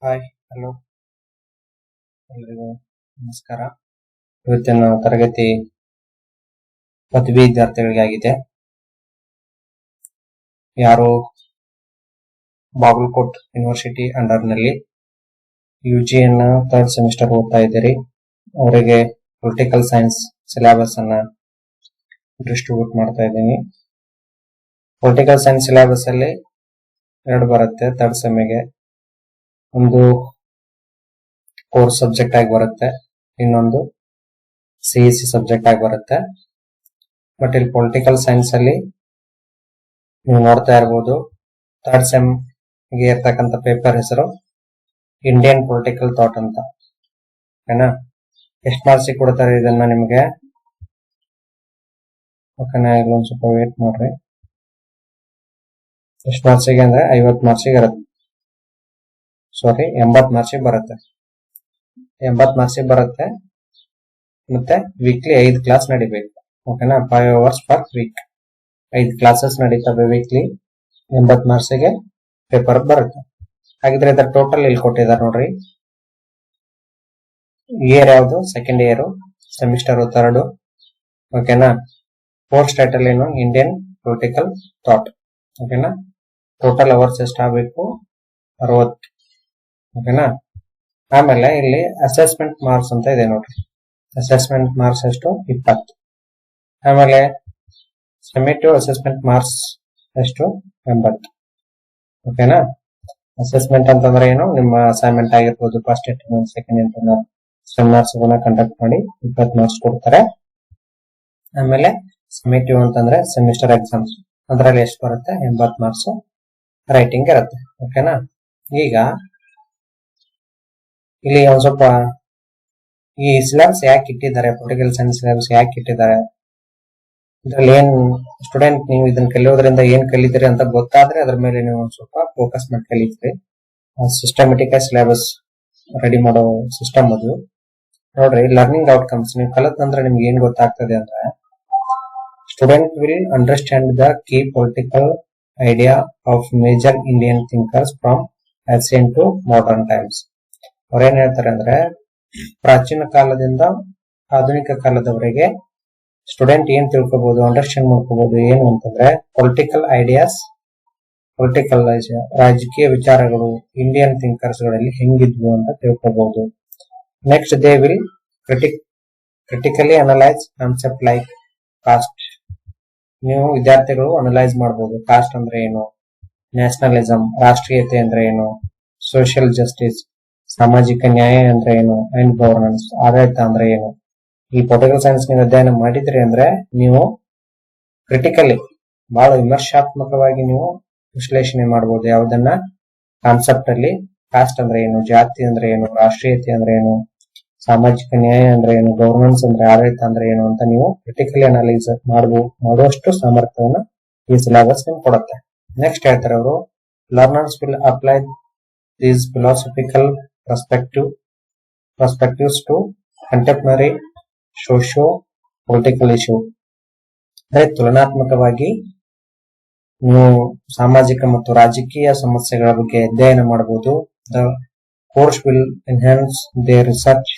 Hi hello ಎಲ್ರಿಗೂ ನಮಸ್ಕಾರ. ಇವತ್ತಿನ ತರಗತಿ ಪದವಿ ವಿದ್ಯಾರ್ಥಿಗಳಿಗೆ ಆಗಿದೆ. ಯಾರು ಬಾಗಲಕೋಟ್ ಯೂನಿವರ್ಸಿಟಿ ಅಂಡರ್ ನಲ್ಲಿ UG ಅನ್ನ ಥರ್ಡ್ ಸೆಮಿಸ್ಟರ್ ಓದ್ತಾ ಇದ್ದೀರಿ, ಅವರಿಗೆ ಪೊಲಿಟಿಕಲ್ ಸೈನ್ಸ್ ಸಿಲೆಬಸ್ ಅನ್ನ ಡಿಸ್ಟ್ರಿಬ್ಯೂಟ್ ಮಾಡ್ತಾ ಇದ್ದೀನಿ. ಪೊಲಿಟಿಕಲ್ ಸೈನ್ಸ್ ಸಿಲೆಬಸ್ ಅಲ್ಲಿ 2 ಬರುತ್ತೆ. ಥರ್ಡ್ ಸೆಮಿಗೆ ಒಂದು ಕೋರ್ಸ್ ಸಬ್ಜೆಕ್ಟ್ ಆಗಿ ಬರುತ್ತೆ, ಇನ್ನೊಂದು CEC ಸಬ್ಜೆಕ್ಟ್ ಆಗಿ ಬರುತ್ತೆ. ಬಟ್ ಇಲ್ಲಿ ಪೊಲಿಟಿಕಲ್ ಸೈನ್ಸ್ ಅಲ್ಲಿ ನೀವು ನೋಡ್ತಾ ಇರಬಹುದು, ಥರ್ಡ್ ಸೆಮ್ ಗೆ ಇರ್ತಕ್ಕಂಥ ಪೇಪರ್ ಹೆಸರು ಇಂಡಿಯನ್ ಪೊಲಿಟಿಕಲ್ ಥಾಟ್ ಅಂತ. ಓಕೆನಾ? ಎಷ್ಟು ಮಾರ್ಕ್ಸ್ ಕೊಡ್ತಾರೆ ಇದನ್ನ ನಿಮ್ಗೆ? ಓಕೆನಾ, ಇಲ್ಲೊಂದ್ ಸ್ವಲ್ಪ ವೇಟ್ ಮಾಡ್ರಿ. ಎಷ್ಟು ಮಾರ್ಕ್ಸಿಗೆ ಅಂದ್ರೆ 50 ಮಾರ್ಕ್ಸಿಗೆ ಇರುತ್ತೆ. ಸಾರಿ, 80 ಮಾರ್ಕ್ಸಿಗೆ ಬರುತ್ತೆ. 80 ಮಾರ್ಕ್ಸಿಗೆ ಬರುತ್ತೆ. ಮತ್ತೆ ವೀಕ್ಲಿ 5 ಕ್ಲಾಸ್ ನಡಿಬೇಕು. ಓಕೆನಾ? 5 ಅವರ್ಸ್ ಪರ್ ವೀಕ್ 5 ಕ್ಲಾಸಸ್ ನಡೀತವೆ ವೀಕ್ಲಿ. 80 ಮಾರ್ಕ್ಸಿಗೆ ಪೇಪರ್ ಬರುತ್ತೆ. ಹಾಗಿದ್ರೆ ಇದರ ಟೋಟಲ್ ಇಲ್ಲಿ ಕೊಟ್ಟಿದ್ದಾರೆ ನೋಡ್ರಿ. ಇಯರ್ ಯಾವುದು? Second year, semester 3. ಓಕೆನಾ? ಕೋರ್ಸ್ ಟೈಟಲ್ ಏನು? Indian political thought. ಓಕೆನಾ? ಟೋಟಲ್ ಅವರ್ಸ್ ಎಷ್ಟಾಗಬೇಕು? 60. ಓಕೆನಾ? ಆಮೇಲೆ ಇಲ್ಲಿ ಅಸೆಸ್ಮೆಂಟ್ ಮಾರ್ಕ್ಸ್ ಅಂತ ಇದೆ ನೋಡ್ರಿ. ಅಸೆಸ್ಮೆಂಟ್ ಮಾರ್ಕ್ಸ್ ಎಷ್ಟು? 20. ಆಮೇಲೆ ಸಮೇಟಿವ್ ಅಸೆಸ್ಮೆಂಟ್ ಮಾರ್ಕ್ಸ್ ಎಷ್ಟು? 80. ಓಕೆನಾ? ಅಸೆಸ್ಮೆಂಟ್ ಅಂತಂದ್ರೆ ಏನು? ನಿಮ್ಮ ಅಸೈನ್ಮೆಂಟ್ ಆಗಿರ್ಬೋದು, first internal, second internal, seminars conduct ಮಾಡಿ 20 ಮಾರ್ಕ್ಸ್ ಕೊಡ್ತಾರೆ. ಆಮೇಲೆ ಸಮೇಟಿವ್ ಅಂತಂದ್ರೆ ಸೆಮಿಸ್ಟರ್ ಎಕ್ಸಾಮ್ಸ್, ಅದರಲ್ಲಿ ಎಷ್ಟು ಬರುತ್ತೆ? 80 ಮಾರ್ಕ್ಸ್ ರೈಟಿಂಗ್ ಇರುತ್ತೆ. ಓಕೆನಾ? ಈಗ ಇಲ್ಲಿ ಒಂದ್ ಸ್ವಲ್ಪ ಈ ಸಿಲೆಬಸ್ ಯಾಕೆ ಇಟ್ಟಿದ್ದಾರೆ, ಪೊಲಿಟಿಕಲ್ ಸೈನ್ಸ್ ಸಿಲೆಬಸ್ ಯಾಕೆ ಇಟ್ಟಿದ್ದಾರೆ, ಇದ್ರಲ್ಲಿ ಏನ್ ಸ್ಟೂಡೆಂಟ್ ನೀವು ಇದನ್ನ ಕಲಿಯೋದ್ರಿಂದ ಏನ್ ಕಲಿತೀರಿ ಅಂತ ಗೊತ್ತಾದ್ರೆ ಅದ್ರ ಮೇಲೆ ನೀವು ಒಂದ್ ಸ್ವಲ್ಪ ಫೋಕಸ್ ಮಾಡಿ ಕಲಿತೀರಿ. ಸಿಸ್ಟಮೆಟಿಕ್ ಸಿಲೆಬಸ್ ರೆಡಿ ಮಾಡೋ ಸಿಸ್ಟಮ್ ಅದು. ನೋಡ್ರಿ, ಲರ್ನಿಂಗ್ ಔಟ್ಕಮ್ಸ್ ನೀವು ಕಲತ್ ಅಂದ್ರೆ ನಿಮ್ಗೆ ಏನ್ ಗೊತ್ತಾಗ್ತದೆ ಅಂದ್ರೆ, student will understand the key political idea of major Indian thinkers from ancient to modern times. ಅವ್ರೇನ್ ಹೇಳ್ತಾರೆ ಅಂದ್ರೆ, ಪ್ರಾಚೀನ ಕಾಲದಿಂದ ಆಧುನಿಕ ಕಾಲದವರೆಗೆ ಸ್ಟೂಡೆಂಟ್ ಏನ್ ತಿಳ್ಕೋಬಹುದು, ಅಂಡರ್ಸ್ಟ್ಯಾಂಡ್ ಮಾಡ್ಕೋಬಹುದು ಏನು ಅಂತಂದ್ರೆ, ಪೊಲಿಟಿಕಲ್ ಐಡಿಯಾಸ್, ಪೊಲಿಟಿಕಲ್ ರಾಜಕೀಯ ವಿಚಾರಗಳು ಇಂಡಿಯನ್ ಥಿಂಕರ್ಸ್ ಗಳಲ್ಲಿ ಹೆಂಗಿದ್ವು ಅಂತ ತಿಳ್ಕೋಬಹುದು. Next they will critically analyse concept like cost. ನೀವು ವಿದ್ಯಾರ್ಥಿಗಳು ಅನಲೈಸ್ ಮಾಡಬಹುದು. ಕಾಸ್ಟ್ ಅಂದ್ರೆ ಏನು, ನ್ಯಾಷನಲಿಸಂ ರಾಷ್ಟ್ರೀಯತೆ ಅಂದ್ರೆ ಏನು, ಸೋಷಿಯಲ್ ಜಸ್ಟಿಸ್ ಸಾಮಾಜಿಕ ನ್ಯಾಯ ಅಂದ್ರೆ ಏನು, ಅಂಡ್ ಗವರ್ನೆನ್ಸ್ ಆಡಳಿತ ಅಂದ್ರೆ ಏನು. ಈ ಪೊಲಿಟಿಕಲ್ ಸೈನ್ಸ್ ನೀವು ಅಧ್ಯಯನ ಮಾಡಿದ್ರಿ ಅಂದ್ರೆ ನೀವು ಕ್ರಿಟಿಕಲಿ ಬಹಳ ವಿಮರ್ಶಾತ್ಮಕವಾಗಿ ನೀವು ವಿಶ್ಲೇಷಣೆ ಮಾಡಬಹುದು. ಯಾವುದನ್ನ? ಕಾನ್ಸೆಪ್ಟ್ ಅಲ್ಲಿ ಕಾಸ್ಟ್ ಅಂದ್ರೆ ಏನು, ಜಾತಿ ಅಂದ್ರೆ ಏನು, ರಾಷ್ಟ್ರೀಯತೆ ಅಂದ್ರೆ ಏನು, ಸಾಮಾಜಿಕ ನ್ಯಾಯ ಅಂದ್ರೆ ಏನು, ಗವರ್ನೆನ್ಸ್ ಅಂದ್ರೆ ಆಡಳಿತ ಅಂದ್ರೆ ಏನು ಅಂತ ನೀವು ಕ್ರಿಟಿಕಲಿ ಅನಲೈಸ್ ಮಾಡುವಷ್ಟು ಸಾಮರ್ಥ್ಯವನ್ನು ಈ ಸಿಲೆಬಸ್ ನಿಮ್ಗೆ ಕೊಡುತ್ತೆ. ನೆಕ್ಸ್ಟ್ ಹೇಳ್ತಾರೆ ಅವರು, learners will apply these philosophical perspectives to contemporary socio political issue. ಅಂದ್ರೆ ತುಲನಾತ್ಮಕವಾಗಿ ನೀವು ಸಾಮಾಜಿಕ ಮತ್ತು ರಾಜಕೀಯ ಸಮಸ್ಯೆಗಳ ಬಗ್ಗೆ ಅಧ್ಯಯನ ಮಾಡಬಹುದು. The course will enhance their research,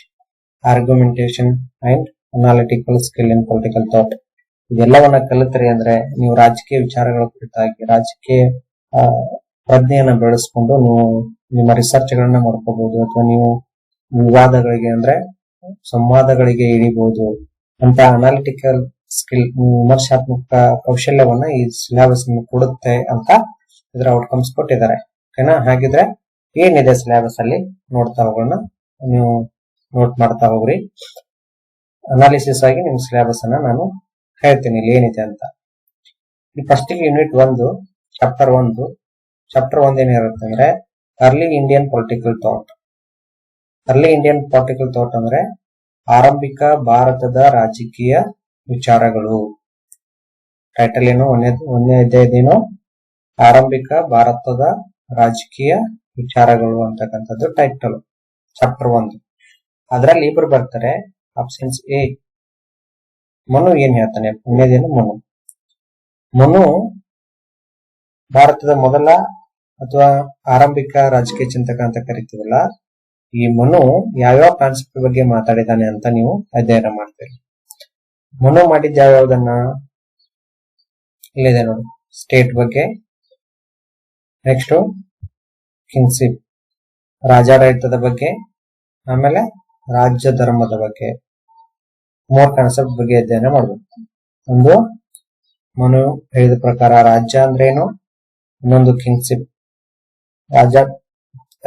argumentation and analytical skill in political thought. ಇದೆಲ್ಲವನ್ನ ಕಲಿತರಿ ಅಂದ್ರೆ ನೀವು ರಾಜಕೀಯ ವಿಚಾರಗಳ ಕುರಿತಾಗಿ ರಾಜಕೀಯ ಪ್ರಜ್ಞೆಯನ್ನ ಬೆಳೆಸ್ಕೊಂಡು ನೀವು ನಿಮ್ಮ ರಿಸರ್ಚ್ ಗಳನ್ನ ಮಾಡ್ಕೋಬಹುದು, ಅಥವಾ ನೀವು ವಿವಾದಗಳಿಗೆ ಅಂದ್ರೆ ಸಂವಾದಗಳಿಗೆ ಇಳಿಬಹುದು ಅಂತ ಅನಾಲಿಟಿಕಲ್ ಸ್ಕಿಲ್, ವಿಮರ್ಶಾತ್ಮಕ ಕೌಶಲ್ಯವನ್ನ ಈ ಸಿಲೆಬಸ್ ಕೊಡುತ್ತೆ ಅಂತ ಇದರ ಔಟ್ಕಮ್ಸ್ ಕೊಟ್ಟಿದ್ದಾರೆ. ಓಕೆನಾ? ಹಾಗಿದ್ರೆ ಏನಿದೆ ಸಿಲೆಬಸ್ ಅಲ್ಲಿ ನೋಡ್ತಾ ಹೋಗೋಣ. ನೀವು ನೋಟ್ ಮಾಡ್ತಾ ಹೋಗ್ರಿ. ಅನಾಲಿಸಿಸ್ ಆಗಿ ನಿಮ್ ಸಿಲೆಬಸ್ ಅನ್ನ ನಾನು ಹೇಳ್ತೀನಿ ಇಲ್ಲಿ ಏನಿದೆ ಅಂತ. ಈ ಫಸ್ಟ್ ಯೂನಿಟ್ 1 ಚಾಪ್ಟರ್ 1 ಏನಿರುತ್ತೆ ಅಂದ್ರೆ early Indian political thought. Early Indian political thought ಅಂದ್ರೆ ಆರಂಭಿಕ ಭಾರತದ ರಾಜಕೀಯ ವಿಚಾರಗಳು. ಟೈಟಲ್ ಏನು? ಒಂದನೇ ಅಧ್ಯಾಯದೇನು? ಆರಂಭಿಕ ಭಾರತದ ರಾಜಕೀಯ ವಿಚಾರಗಳು ಅಂತಕ್ಕಂಥದ್ದು ಟೈಟಲ್, ಚಾಪ್ಟರ್ 1. ಅದರಲ್ಲಿ ಇಬ್ರು ಬರ್ತಾರೆ. ಆಪ್ಷನ್ಸ್ ಎ, ಮನು ಏನ್ ಹೇಳ್ತಾನೆ? ಒಂದೇದೇನು? ಮನು ಭಾರತದ ಮೊದಲ ಅಥವಾ ಆರಂಭಿಕ ರಾಜಕೀಯ ಚಿಂತಕ ಅಂತ ಕರಿತೀವಲ್ಲ, ಈ ಮನು ಯಾವ್ಯಾವ ಕಾನ್ಸೆಪ್ಟ್ ಬಗ್ಗೆ ಮಾತಾಡಿದಾನೆ ಅಂತ ನೀವು ಅಧ್ಯಯನ ಮಾಡ್ತೀರಿ. ಮನು ಮಾಡಿದ ಯಾವ್ಯಾವ್ದನ್ನ ಇಲ್ಲಿದೆ ನೋಡಿ. ಸ್ಟೇಟ್ ಬಗ್ಗೆ, ನೆಕ್ಸ್ಟ್ ಕಿಂಗ್ಶಿಪ್ ರಾಜಾಡಳಿತದ ಬಗ್ಗೆ, ಆಮೇಲೆ ರಾಜ್ಯ ಧರ್ಮದ ಬಗ್ಗೆ, 3 ಕಾನ್ಸೆಪ್ಟ್ ಬಗ್ಗೆ ಅಧ್ಯಯನ ಮಾಡಬೇಕು. ಒಂದು ಮನು ಹೇಳಿದ ಪ್ರಕಾರ ರಾಜ್ಯ ಅಂದ್ರೆ ಏನು, ಇನ್ನೊಂದು ಕಿಂಗ್ಶಿಪ್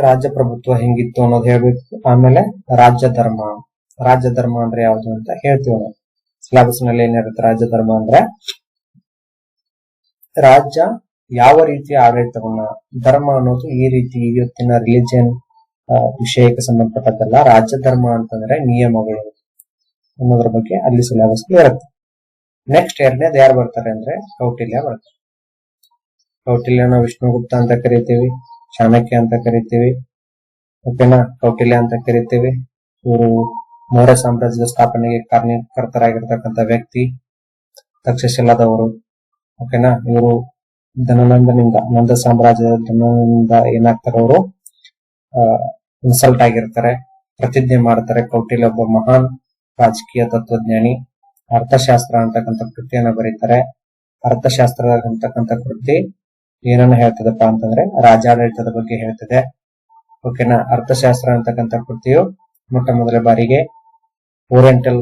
ರಾಜ್ಯ ಪ್ರಭುತ್ವ ಹೆಂಗಿತ್ತು ಅನ್ನೋದು ಹೇಳ್ಬೇಕು, ಆಮೇಲೆ ರಾಜ್ಯ ಧರ್ಮ ಅಂದ್ರೆ ಯಾವುದು ಅಂತ ಹೇಳ್ತೀವಿ ನಾವು. ಸಿಲೆಬಸ್ ನಲ್ಲಿ ಏನಿರುತ್ತೆ, ರಾಜ್ಯ ಧರ್ಮ ಅಂದ್ರೆ ರಾಜ್ಯ ಯಾವ ರೀತಿಯ ಆಡಳಿತವನ್ನ, ಧರ್ಮ ಅನ್ನೋದು ಈ ರೀತಿ ಇವತ್ತಿನ ರಿಲಿಜಿಯನ್ ವಿಷಯಕ್ಕೆ ಸಂಬಂಧಪಟ್ಟದ್ದಲ್ಲ. ರಾಜ್ಯ ಧರ್ಮ ಅಂತಂದ್ರೆ ನಿಯಮಗಳು ಅನ್ನೋದ್ರ ಬಗ್ಗೆ ಅಲ್ಲಿ ಸಿಲೆಬಸ್ ಇರುತ್ತೆ. ನೆಕ್ಸ್ಟ್ ಎರಡನೇದು ಯಾರು ಬರ್ತಾರೆ ಅಂದ್ರೆ ಕೌಟಿಲ್ಯ ಬರ್ತಾರೆ. ಕೌಟಿಲ್ಯನ ವಿಷ್ಣುಗುಪ್ತ ಅಂತ ಕರಿತೀವಿ, ಚಾಣಕ್ಯ ಅಂತ ಕರಿತೀವಿ, ಓಕೆನಾ, ಕೌಟಿಲ್ಯ ಅಂತ ಕರಿತೀವಿ. ಇವರು ಮೌರ್ಯ ಸಾಮ್ರಾಜ್ಯದ ಸ್ಥಾಪನೆಗೆ ಕಾರಣಕರ್ತರಾಗಿರ್ತಕ್ಕಂಥ ವ್ಯಕ್ತಿ, ತಕ್ಷಶಿಲಾದವರು, ಓಕೆನಾ. ಇವರು ನಂದ ಸಾಮ್ರಾಜ್ಯದ ಧನನಂದ ಏನಾಗ್ತಾರೆ, ಅವರು ಇನ್ಸಲ್ಟ್ ಆಗಿರ್ತಾರೆ, ಪ್ರತಿಜ್ಞೆ ಮಾಡ್ತಾರೆ. ಕೌಟಿಲ್ಯ ಒಬ್ಬ ಮಹಾನ್ ರಾಜಕೀಯ ತತ್ವಜ್ಞಾನಿ. ಅರ್ಥಶಾಸ್ತ್ರ ಅಂತಕ್ಕಂಥ ಕೃತಿಯನ್ನ ಬರೀತಾರೆ. ಅರ್ಥಶಾಸ್ತ್ರ ಅಂತಕ್ಕಂಥ ಕೃತಿ ಏನನ್ನ ಹೇಳ್ತದಪ್ಪ ಅಂತಂದ್ರೆ ರಾಜಾಡಳಿತದ ಬಗ್ಗೆ ಹೇಳ್ತದೆ, ಓಕೆನಾ. ಅರ್ಥಶಾಸ್ತ್ರ ಅಂತಕ್ಕಂಥ ಕೃತಿಯು ಮೊಟ್ಟ ಮೊದಲ ಬಾರಿಗೆ ಓರಿಯೆಂಟಲ್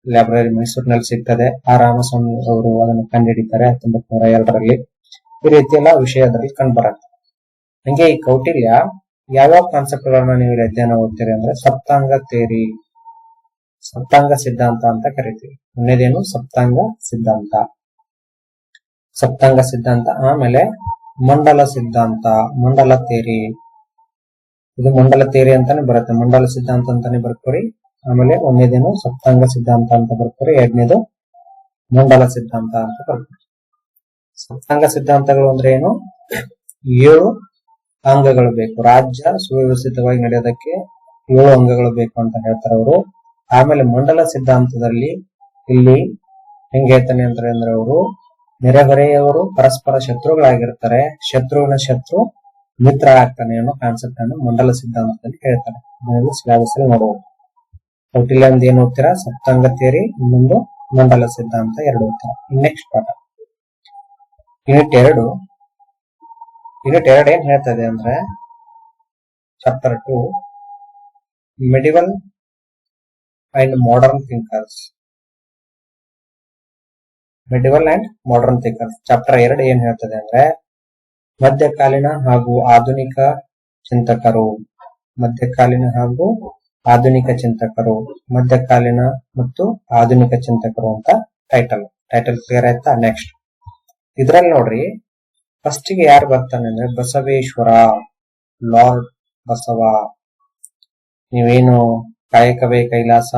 ಲೈಬ್ರರಿ ಮೈಸೂರಿನಲ್ಲಿ ಸಿಗ್ತದೆ. ರಾಮಸ್ವಾಮಿ ಅವರು ಅದನ್ನು ಕಂಡುಹಿಡಿತಾರೆ 1902ರಲ್ಲಿ. ಈ ರೀತಿ ಎಲ್ಲ ವಿಷಯ ಅದರಲ್ಲಿ ಕಂಡುಬರುತ್ತೆ. ಹಂಗೆ ಈ ಕೌಟಿಲ್ಯ ಯಾವ್ಯಾವ ಕಾನ್ಸೆಪ್ಟ್ ಗಳನ್ನ ನೀವು ಅಧ್ಯಯನ ಓದ್ತೀರಿ ಅಂದ್ರೆ ಸಪ್ತಾಂಗ ಸಿದ್ಧಾಂತ ಅಂತ ಕರಿತೀವಿ. ಒಂದೇದೇನು ಸಪ್ತಾಂಗ ಸಿದ್ಧಾಂತ, ಆಮೇಲೆ ಮಂಡಲ ಸಿದ್ಧಾಂತ, ಮಂಡಲ ತೇರಿ. ಇದು ಮಂಡಲ ತೇರಿ ಅಂತಾನೆ ಬರುತ್ತೆ, ಮಂಡಲ ಸಿದ್ಧಾಂತ ಅಂತಾನೆ ಬರ್ಕೋರಿ. ಆಮೇಲೆ ಒಂದೇದೇನು ಸಪ್ತಾಂಗ ಸಿದ್ಧಾಂತ ಅಂತ ಬರ್ಕೋರಿ, ಎರಡನೇದು ಮಂಡಲ ಸಿದ್ಧಾಂತ ಅಂತ ಬರ್ಕೋರಿ. ಸಪ್ತಾಂಗ ಸಿದ್ಧಾಂತಗಳು ಅಂದ್ರೆ ಏನು, 7 ಅಂಗಗಳು ಬೇಕು, ರಾಜ್ಯ ಸುವ್ಯವಸ್ಥಿತವಾಗಿ ನಡೆಯೋದಕ್ಕೆ 7 ಅಂಗಗಳು ಬೇಕು ಅಂತ ಹೇಳ್ತಾರೆ ಅವರು. ಆಮೇಲೆ ಮಂಡಲ ಸಿದ್ಧಾಂತದಲ್ಲಿ ಇಲ್ಲಿ ಹೆಂಗ್ ಹೇಳ್ತಾನೆ ಅಂದ್ರೆ ಅವರು ನೆರೆಹೊರೆಯವರು ಪರಸ್ಪರ ಶತ್ರುಗಳಾಗಿರ್ತಾರೆ, ಶತ್ರುವಿನ ಶತ್ರು ಮಿತ್ರ ಆಗ್ತಾನೆ ಅನ್ನೋ ಕಾನ್ಸೆಪ್ಟ್ ಅನ್ನು ಮಂಡಲ ಸಿದ್ಧಾಂತದಲ್ಲಿ ಹೇಳ್ತಾರೆ. ಸಿಲೆಬಸ್ ಅಲ್ಲಿ ನೋಡಬಹುದು. ಕೌಟಿಲ್ಯ ಅಂತ ಏನ್ ಓದ್ತೀರಾ, ಸಪ್ತಾಂಗ ಥಿಯರಿ, ಇನ್ನೊಂದು ಮಂಡಲ ಸಿದ್ಧಾಂತ, 2 ಓದ್ತೀರಾ. ನೆಕ್ಸ್ಟ್ ಪಾಠ ಯೂನಿಟ್ 2 ಏನ್ ಹೇಳ್ತದೆ ಅಂದ್ರೆ chapter 2 medieval and modern thinkers. Chapter 2 ಏನ್ ಹೇಳ್ತದೆ ಅಂದ್ರೆ ಮಧ್ಯಕಾಲೀನ ಹಾಗೂ ಆಧುನಿಕ ಚಿಂತಕರು, ಮಧ್ಯಕಾಲೀನ ಮತ್ತು ಆಧುನಿಕ ಚಿಂತಕರು ಅಂತ ಟೈಟಲ್ ಕ್ಲಿಯರ್ ಆಯ್ತಾ. ನೆಕ್ಸ್ಟ್ ಇದ್ರಲ್ಲಿ ನೋಡ್ರಿ, ಫಸ್ಟ್ ಗೆ ಯಾರು ಬರ್ತಾನೆ ಅಂದ್ರೆ ಬಸವೇಶ್ವರ, ಲಾರ್ಡ್ ಬಸವ. ನೀವೇನು ಕಾಯಕವೇ ಕೈಲಾಸ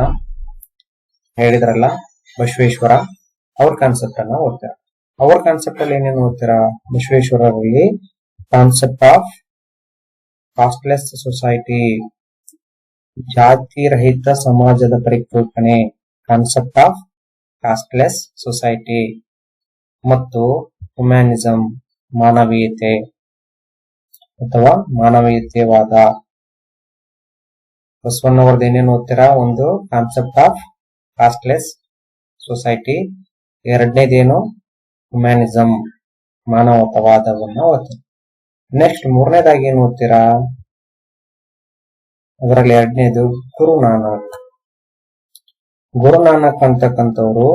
ಹೇಳಿದ್ರಲ್ಲ, ಬಸವೇಶ್ವರ, ಅವ್ರ ಕಾನ್ಸೆಪ್ಟ್ ಅನ್ನ ಓದ್ತೀರಾ. ಅವ್ರ ಕಾನ್ಸೆಪ್ಟ್ ಅಲ್ಲಿ ಏನೇನು ಓದ್ತೀರಾ, ಬಸವೇಶ್ವರಲ್ಲಿ ಕಾನ್ಸೆಪ್ಟ್ ಆಫ್ ಕಾಸ್ಟ್ಲೆಸ್ ಸೊಸೈಟಿ, ಜಾತಿ ರಹಿತ ಸಮಾಜದ ಪರಿಕಲ್ಪನೆ, ಕಾನ್ಸೆಪ್ಟ್ ಆಫ್ ಕಾಸ್ಟ್ಲೆಸ್ ಸೊಸೈಟಿ, ಮತ್ತು ಹ್ಯುಮ್ಯಾನಿಸಂ, ಮಾನವೀಯತೆ ಅಥವಾ ಮಾನವೀಯತೆವಾದ. ಬಸವಣ್ಣವ್ರದ್ದು ಏನೇನು ಓದ್ತೀರಾ, ಒಂದು ಕಾನ್ಸೆಪ್ಟ್ ಆಫ್ ಕಾಸ್ಟ್ಲೆಸ್ ಸೊಸೈಟಿ, ಎರಡನೇದೇನು ಹ್ಯುಮ್ಯಾನಿಸಂ, ಮಾನವತಾವಾದವನ್ನ ಓದ್ತೀರಾ. ನೆಕ್ಸ್ಟ್ 3ನೇದಾಗಿ ಏನ್ ಓದ್ತೀರಾ, ಅದರಲ್ಲಿ 2ನೇದು ಗುರುನಾನಕ್ ಅಂತಕ್ಕಂಥವ್ರು.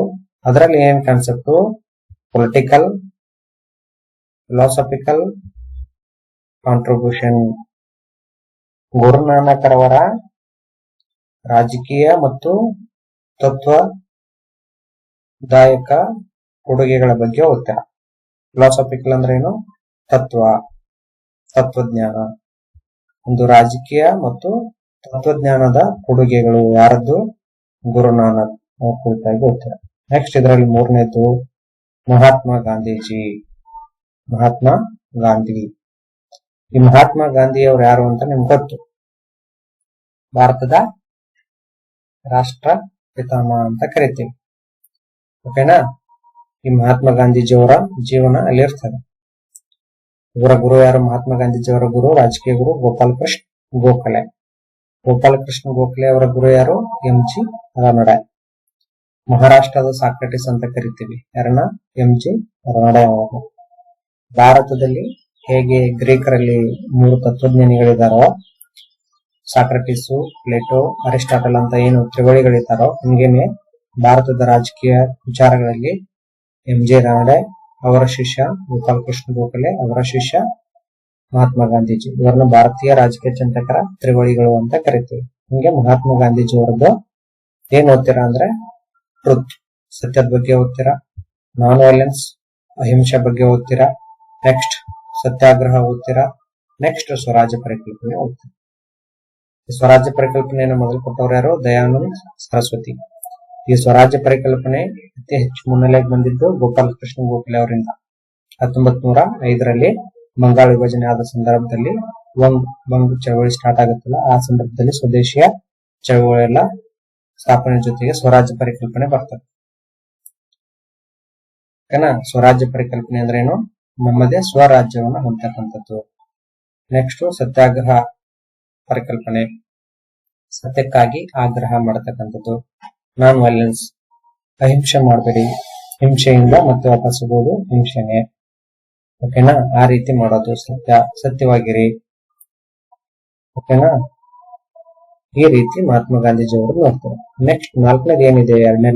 ಅದರಲ್ಲಿ ಏನ್ ಕಾನ್ಸೆಪ್ಟ್, ಪೊಲಿಟಿಕಲ್ ಫಿಲಾಸಫಿಕಲ್ ಕಾಂಟ್ರಿಬ್ಯೂಷನ್. ಗುರುನಾನಕರವರ ರಾಜಕೀಯ ಮತ್ತು ತತ್ವದಾಯಕ ಕೊಡುಗೆಗಳ ಬಗ್ಗೆ ಓದ್ತೀರ. ಫಿಲಾಸಫಿಕಲ್ ಅಂದ್ರೆ ಏನು, ತತ್ವಜ್ಞಾನ. ಒಂದು ರಾಜಕೀಯ ಮತ್ತು ತತ್ವಜ್ಞಾನದ ಕೊಡುಗೆಗಳು ಯಾರದ್ದು, ಗುರುನಾನಕ್ ಅವ್ರ ಕುರಿತಾಗಿ ಓದ್ತೀರ. ನೆಕ್ಸ್ಟ್ ಇದರಲ್ಲಿ 3ನೇದು ಮಹಾತ್ಮ ಗಾಂಧಿ. ಈ ಮಹಾತ್ಮ ಗಾಂಧಿ ಅವ್ರು ಯಾರು ಅಂತ ನಿಮ್ಗೆ ಗೊತ್ತು, ಭಾರತದ ರಾಷ್ಟ್ರ ಪಿತಾಮಹ ಅಂತ ಕರಿತೀವಿ, ಓಕೆನಾ. ಈ ಮಹಾತ್ಮ ಗಾಂಧೀಜಿಯವರ ಜೀವನ ಅಲ್ಲಿ ಇರ್ತದೆ. ಇವರ ಗುರು ಯಾರು? ಮಹಾತ್ಮ ಗಾಂಧೀಜಿಯವರ ಗುರು, ರಾಜಕೀಯ ಗುರು ಗೋಪಾಲಕೃಷ್ಣ ಗೋಖಲೆ. ಗೋಪಾಲಕೃಷ್ಣ ಗೋಖಲೆ ಅವರ ಗುರು ಯಾರು? ಎಂ.ಜಿ. ರಾನಡೆ. ಮಹಾರಾಷ್ಟ್ರದ ಸಾಕ್ರೆಟಿಸ್ ಅಂತ ಕರಿತೀವಿ ಯಾರನ್ನ? ಎಂ.ಜಿ. ರಾನಡೆ ಅವರು. ಭಾರತದಲ್ಲಿ ಹೇಗೆ ಗ್ರೀಕರಲ್ಲಿ 3 ತತ್ವಜ್ಞಾನಿಗಳಿದಾರೋ, ಸಾಕ್ರೆಟಿಸು, ಪ್ಲೇಟೋ, ಅರಿಸ್ಟಾಟಲ್ ಅಂತ ಏನು ತ್ರಿವಳಿಗಳಿದ್ದಾರೋ, ಹಂಗೇನೆ ಭಾರತದ ರಾಜಕೀಯ ವಿಚಾರಗಳಲ್ಲಿ ಎಂ.ಜಿ. ರಾನಡೆ, ಅವರ ಶಿಷ್ಯ ಗೋಪಾಲಕೃಷ್ಣ ಗೋಖಲೆ, ಅವರ ಶಿಷ್ಯ ಮಹಾತ್ಮ ಗಾಂಧೀಜಿ. ಇವರನ್ನ ಭಾರತೀಯ ರಾಜಕೀಯ ಚಿಂತಕರ ತ್ರಿವಳಿಗಳು ಅಂತ ಕರಿತೀವಿ. ಹಂಗೆ ಮಹಾತ್ಮ ಗಾಂಧೀಜಿ ಅವರದ್ದು ಏನ್ ಓದ್ತೀರಾ ಅಂದ್ರೆ ಟ್ರುತ್, ಸತ್ಯದ ಬಗ್ಗೆ ಓದ್ತೀರಾ. ನಾನ್ ವೈಲೆನ್ಸ್, ಅಹಿಂಸೆ ಬಗ್ಗೆ ಓದ್ತೀರಾ. ನೆಕ್ಸ್ಟ್ ಸತ್ಯಾಗ್ರಹ ಓದ್ತೀರಾ. ನೆಕ್ಸ್ಟ್ ಸ್ವರಾಜ್ಯ ಪರಿಕಲ್ಪನೆ ಓದ್ತೀರಾ. ಸ್ವರಾಜ್ಯ ಪರಿಕಲ್ಪನೆಯನ್ನು ಮೊದಲು ಕೊಟ್ಟವರು ಯಾರು? ದಯಾನಂದ ಸರಸ್ವತಿ. ಈ ಸ್ವರಾಜ್ಯ ಪರಿಕಲ್ಪನೆ ಅತಿ ಹೆಚ್ಚು ಮುನ್ನೆಲೆಗೆ ಬಂದಿದ್ದು ಗೋಪಾಲಕೃಷ್ಣ ಗೋಖಲೆ ಅವರಿಂದ. 1905ರಲ್ಲಿ ಬಂಗಾಳ ವಿಭಜನೆ ಆದ ಸಂದರ್ಭದಲ್ಲಿ ಬಂಗ್ ಚಳವಳಿ ಸ್ಟಾರ್ಟ್ ಆಗುತ್ತಲ್ಲ, ಆ ಸಂದರ್ಭದಲ್ಲಿ ಸ್ವದೇಶಿಯ ಚಳವಳಿ ಎಲ್ಲ ಸ್ಥಾಪನೆ ಜೊತೆಗೆ ಸ್ವರಾಜ್ಯ ಪರಿಕಲ್ಪನೆ ಬರ್ತದೆ. ಸ್ವರಾಜ್ಯ ಪರಿಕಲ್ಪನೆ ಅಂದ್ರೆ ಏನು? ನಮ್ಮದೇ ಸ್ವರಾಜ್ಯವನ್ನ ಹೊಂದತಕ್ಕಂಥದ್ದು. ನೆಕ್ಸ್ಟ್ ಸತ್ಯಾಗ್ರಹ ಪರಿಕಲ್ಪನೆ, ಸತ್ಯಕ್ಕಾಗಿ ಆಗ್ರಹ ಮಾಡತಕ್ಕಂಥದ್ದು. ನಾನ್ ವೈಲೆನ್ಸ್, ಅಹಿಂಸೆ ಮಾಡಬೇಡಿ, ಹಿಂಸೆಯಿಂದ ಮತ್ತೆ ವಾಪಸ್ ಹೋಗೋದು ಹಿಂಸೆನೆ. ಓಕೆನಾ? ಆ ರೀತಿ ಮಾಡೋದು. ಸತ್ಯವಾಗಿರಿ. ಓಕೆನಾ? ಈ ರೀತಿ ಮಹಾತ್ಮ ಗಾಂಧೀಜಿ ಅವರು ನೋಡ್ತಾರೆ. ನೆಕ್ಸ್ಟ್ 4ನೇದು ಏನಿದೆ ಎರಡನೇ